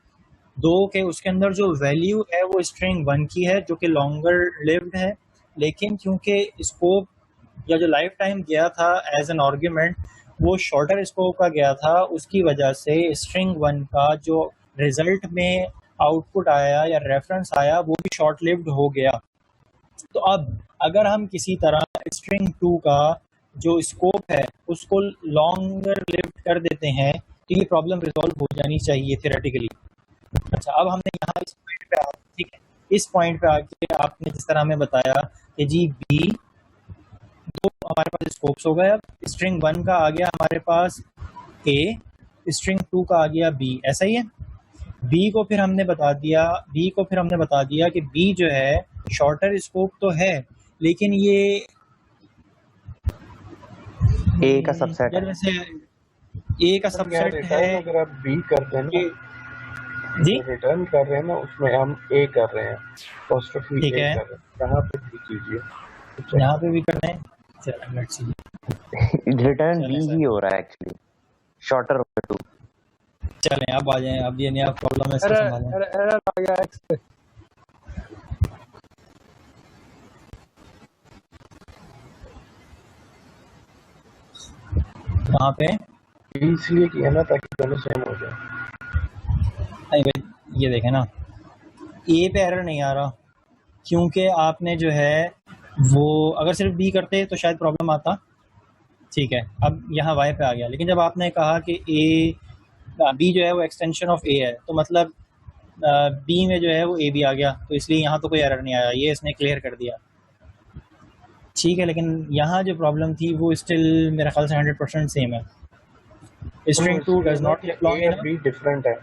दो के उसके अंदर जो वैल्यू है वो स्ट्रिंग 1 की है जो कि लॉन्गर लिव्ड है, लेकिन क्योंकि स्कोप या जो लाइफ टाइम गया था एज एन आर्ग्यूमेंट वो शॉर्टर स्कोप का गया था, उसकी वजह से स्ट्रिंग 1 का जो रिजल्ट में आउटपुट आया या रेफरेंस आया वो भी शॉर्ट लिव्ड हो गया। तो अब अगर हम किसी तरह स्ट्रिंग 2 का जो स्कोप है उसको लॉन्गर लिव्ड कर देते हैं तो ये प्रॉब्लम रिजॉल्व हो जानी चाहिए थियोरेटिकली। अच्छा, अब हमने यहाँ इस पॉइंट पे ठीक है, इस पॉइंट पे आके आपने जिस तरह हमें बताया कि जी बी, तो हमारे पास स्कोप्स हो गए। अब स्ट्रिंग 1 का आ गया हमारे पास ए, स्ट्रिंग 2 का आ गया बी, ऐसा ही है। बी को फिर हमने बता दिया कि बी जो है शॉर्टर स्कोप तो है लेकिन ये ए का सबसेट है। वैसे ए का सबसेट है। अगर आप बी करते हैं ना जी रिटर्न कर रहे हैं ना उसमें हम ए कर रहे हैं, अपोस्ट्रोफी ठीक है, कर रहे हैं, यहाँ पे भी कीजिए, यहाँ पे भी करना है। चलो लेट्स सी, रिटर्न बी ही हो रहा है एक्चुअली, शॉर्टर हो गया 2। चलें अब आ जाएं, अब ये नया प्रॉब्लम है, इसको संभालें। एरर आ गया एक्स पे। कहाँ पे? इसलिए किया ना ताकि दोनों सेम हो जाए। नहीं भाई, ये देखें ना, ए पे एरर नहीं आ रहा क्योंकि आपने जो है वो अगर सिर्फ बी करते तो शायद प्रॉब्लम आता, ठीक है। अब यहाँ वाई पे आ गया, लेकिन जब आपने कहा कि ए बी जो है वो एक्सटेंशन ऑफ ए है तो मतलब बी में जो है वो ए भी आ गया, तो इसलिए यहाँ तो कोई एरर नहीं आया, ये इसने क्लियर कर दिया, ठीक है। लेकिन यहाँ जो प्रॉब्लम थी वो स्टिल मेरे ख्याल से 100% सेम है। स्ट्रिंग 2 डज नॉट लॉन्ग ए और बी डिफरेंट है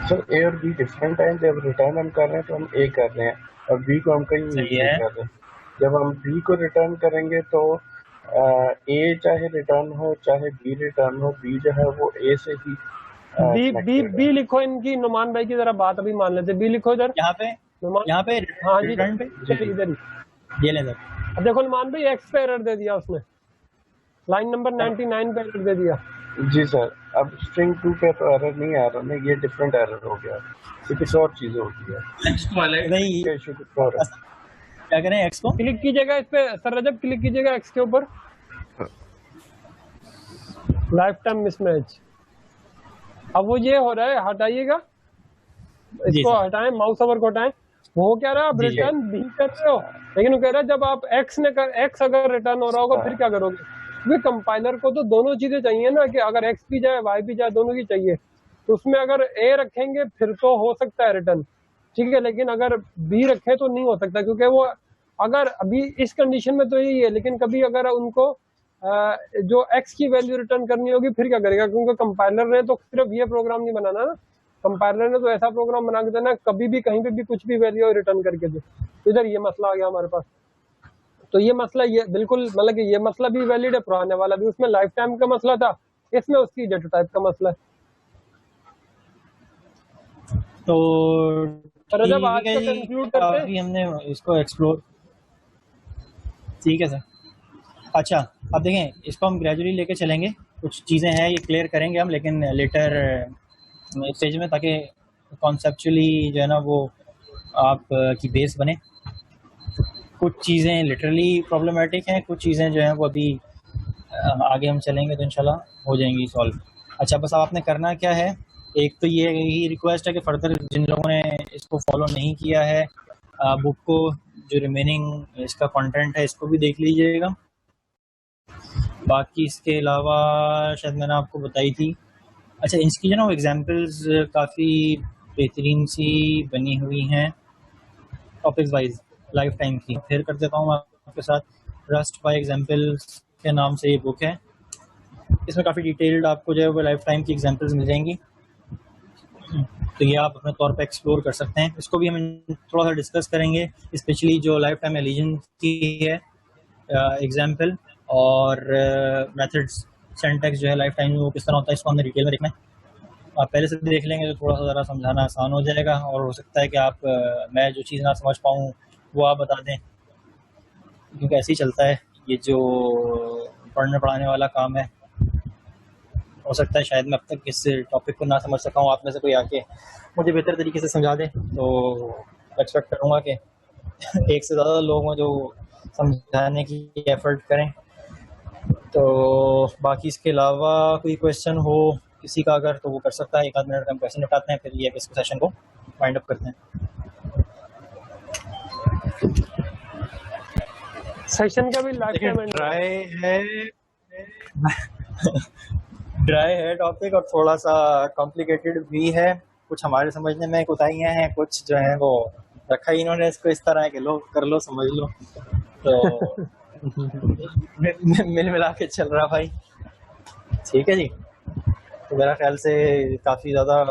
सर, ए और बी डिफरेंट है। जब रिटर्न हम कर रहे हैं तो हम ए कर रहे हैं और बी को हम कहीं नहीं कर रहे हैं। जब हम बी को रिटर्न करेंगे तो ए चाहे रिटर्न हो चाहे बी रिटर्न हो, बी जो है वो ए से ही बी लिखो। इनकी नुमान भाई की जरा बात अभी मान लेते, बी लिखो इधर, यहाँ पे हाँ जी, रिटर्न पे इधर ही ये ले सर। अब देखो नुमान भाई एक्स पे एरर दे दिया उसने, लाइन नंबर 99 पे एरर दे दिया। जी सर, अब स्ट्रिंग 2 पे तो एरर नहीं आ रहा ना, ये डिफरेंट एरर हो गया, ये किसी और चीज हो गई है। एक्स को अलग नहीं, इशू कुछ और है। क्या करें, एक्स को क्लिक कीजिएगा इस पे सर रजब, क्लिक कीजिएगा एक्स के ऊपर, लाइफ टाइम मिसमैच। अब वो ये हो रहा है, हटाइएगा इसको, हटाएं माउस ओवर को हटाएं। वो क्या रहा, आप रिटर्न बी कर रहे हो, लेकिन वो कह रहा है जब आप एक्स अगर रिटर्न हो रहा होगा फिर क्या करोगे? क्योंकि कंपाइलर को तो दोनों चीजें चाहिए ना, कि अगर एक्स भी जाए वाई भी जाए, दोनों की चाहिए। तो उसमें अगर ए रखेंगे फिर तो हो सकता है रिटर्न, ठीक है, लेकिन अगर बी रखे तो नहीं हो सकता, क्योंकि वो अगर अभी इस कंडीशन में तो यही है, लेकिन कभी अगर उनको जो एक्स की वैल्यू रिटर्न करनी होगी फिर क्या करेगा? क्योंकि कंपाइलर ने तो सिर्फ ये प्रोग्राम नहीं बनाना ना, कंपाइलर ने तो ऐसा प्रोग्राम बना के देना कभी भी कहीं पे भी कुछ भी वैल्यू रिटर्न करके दे। इधर ये मसला आ गया हमारे पास। तो ये मसला ये बिल्कुल मतलब कि ये मसला भी वैलिड है, पुराने वाला भी, उसमें लाइफ टाइम का मसला था, इसमें उसकी डेटा टाइप का मसला है। तो जब आज का कंक्लूड करते हैं, हमने इसको एक्सप्लोर, ठीक है सर। अच्छा अब देखें, इसको हम ग्रेजुअली लेके चलेंगे, कुछ चीज़ें हैं ये क्लियर करेंगे हम, लेकिन लेटर स्टेज में, ताकि कॉन्सेप्चुअली जो है ना वो आप की बेस बने। कुछ चीज़ें लिटरली प्रॉब्लमेटिक हैं, कुछ चीज़ें जो हैं वो अभी आगे हम चलेंगे तो इंशाल्लाह हो जाएंगी सॉल्व। अच्छा बस आपने करना क्या है, एक तो ये ही रिक्वेस्ट है कि फर्दर जिन लोगों ने इसको फॉलो नहीं किया है, बुक को जो रिमेनिंग इसका कंटेंट है इसको भी देख लीजिएगा। बाकी इसके अलावा शायद मैंने आपको बताई थी, अच्छा इसकी जो ना वो एग्जाम्पल्स काफ़ी बेहतरीन सी बनी हुई हैं टॉपिक वाइज लाइफ टाइम की। फिर कर देता हूँ आपके साथ, रस्ट बाय एग्जाम्पल्स के नाम से ये बुक है। इसमें काफ़ी डिटेल्ड आपको जो है वो लाइफ टाइम की एग्जाम्पल्स मिल जाएंगी, तो ये आप अपने तौर पे एक्सप्लोर कर सकते हैं। इसको भी हम थोड़ा सा डिस्कस करेंगे, स्पेशली जो लाइफ टाइम एलिजन की है एग्जाम्पल और मेथड्स, सिंटैक्स जो है लाइफ टाइम में वो किस तरह होता है, इसको हमने डिटेल में देखना है। आप पहले से देख लेंगे तो थोड़ा सा ज़रा समझाना आसान हो जाएगा, और हो सकता है कि आप मैं जो चीज़ ना समझ पाऊँ वो आप बता दें, क्योंकि ऐसे ही चलता है ये जो पढ़ने पढ़ाने वाला काम है। हो सकता है शायद मैं अब तक इस टॉपिक को ना समझ सका हूँ, आप में से कोई आके मुझे बेहतर तरीके से समझा दे, तो एक्सपेक्ट करूँगा कि एक से ज़्यादा लोग जो समझाने की एफर्ट करें। तो बाकी इसके अलावा कोई क्वेश्चन हो किसी का अगर, तो वो कर सकता है। एक आध मिनट का हम क्वेश्चन निपटाते हैं, फिर ये इस सेशन को वाइंड अप करते हैं। सेशन का भी लाइफ टाइम ड्राई है टॉपिक और थोड़ा सा कॉम्प्लिकेटेड भी है, कुछ हमारे समझने में कोताहियां हैं, कुछ जो है वो रखा ही इन्होंने इसको इस तरह है कि लो कर लो समझ लो, तो मिल मिला के चल रहा भाई, ठीक है जी। तो मेरा ख्याल से काफ़ी ज़्यादा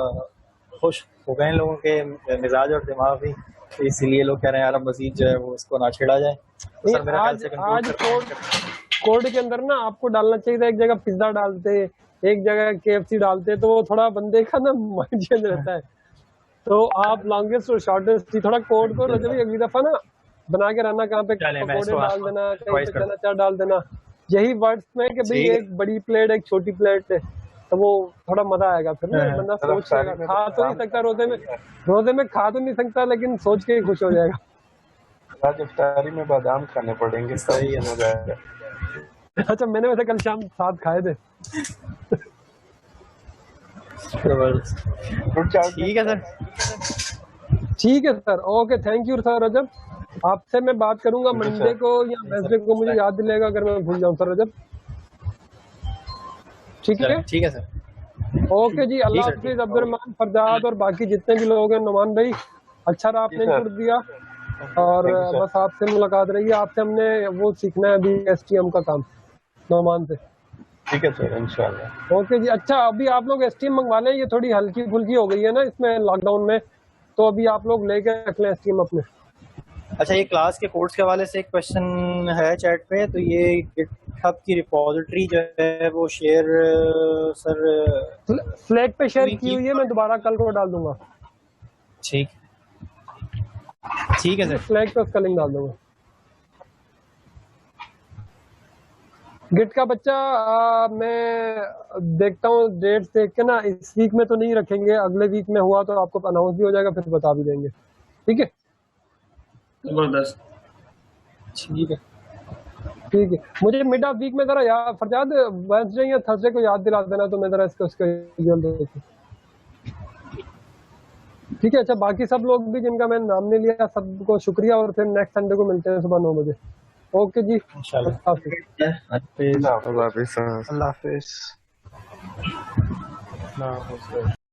खुश हो गए हैं लोगों के मिजाज और दिमाग भी, तो इसीलिए लोग कह रहे हैं यार अब मजीद जो है वो इसको ना छेड़ा जाए। तो सर मेरा ख्याल से आज कोड के अंदर ना आपको डालना चाहिए था, एक जगह पिज्जा डालते, एक जगह KFC डालते, तो थोड़ा बंदे का ना माइंड चेंज रहता है। तो आप लॉन्गेस्ट और शॉर्टेस्ट थोड़ा कोड को रजब अगली दफा ना बना के रहना, कहाँ पे पकौड़े डाल देना, कहीं पे चना चाट डाल देना, यही वर्ड्स में कि भाई एक बड़ी प्लेट एक छोटी प्लेट है, तो वो थोड़ा मजा आएगा। फिर ना बंदा सोच लेगा, खा तो नहीं सकता रोजे में खा तो नहीं सकता, लेकिन सोच के ही खुश हो जाएगा। आज इफ्तारी में बादाम खाने पड़ेंगे, सही है मजा आएगा। अच्छा मैंने वैसे कल शाम 7 खाए थे। ठीक है सर, ठीक है sir, okay thank you sir Rajab. आपसे मैं बात करूंगा मंडे को या वेडनेसडे को, मुझे याद दिलाएगा अगर मैं भूल जाऊं सर रजब। ठीक है, ठीक है सर, ओके जी। अल्लाह हाफिज अब्दुर्रहमान, फरजाद और बाकी जितने भी लोग हैं। नुमान भाई अच्छा रहा आपने इंपुट दिया, और बस आपसे मुलाकात रही। आपसे हमने वो सीखना है अभी STM का काम नुमान से। ठीक है सर इंशाल्लाह। ओके जी। अच्छा अभी आप लोग STM मंगवा लें, ये थोड़ी हल्की फुल्की हो गई है ना इसमें लॉकडाउन में, तो अभी आप लोग लेके रख लें STM अपने। अच्छा ये क्लास के कोर्स के हवाले से एक क्वेश्चन है चैट पे, तो ये गिटहब की रिपोजिटरी जो है वो शेयर सर स्लैक पे शेयर की हुई है, मैं दोबारा कल को डाल दूंगा। ठीक है सर, स्लैक पे उसका लिंक डाल दूंगा। गिट का बच्चा मैं देखता हूँ डेट्स देख के ना, इस वीक में तो नहीं रखेंगे, अगले वीक में हुआ तो आपको अनाउंस भी हो जाएगा, फिर बता भी देंगे। ठीक है, जबरदस्त, ठीक है, ठीक है। मुझे मिड ऑफ वीक में जरा याद फरजाद वेडनेसडे या थर्सडे को याद दिला देना, तो मैं जरा इसको ठीक है। अच्छा बाकी सब लोग भी जिनका मैंने नाम नहीं लिया सबको शुक्रिया, और फिर नेक्स्ट संडे को मिलते हैं सुबह 9 बजे। ओके जी, इंशाल्लाह। अल्लाह हाफिज।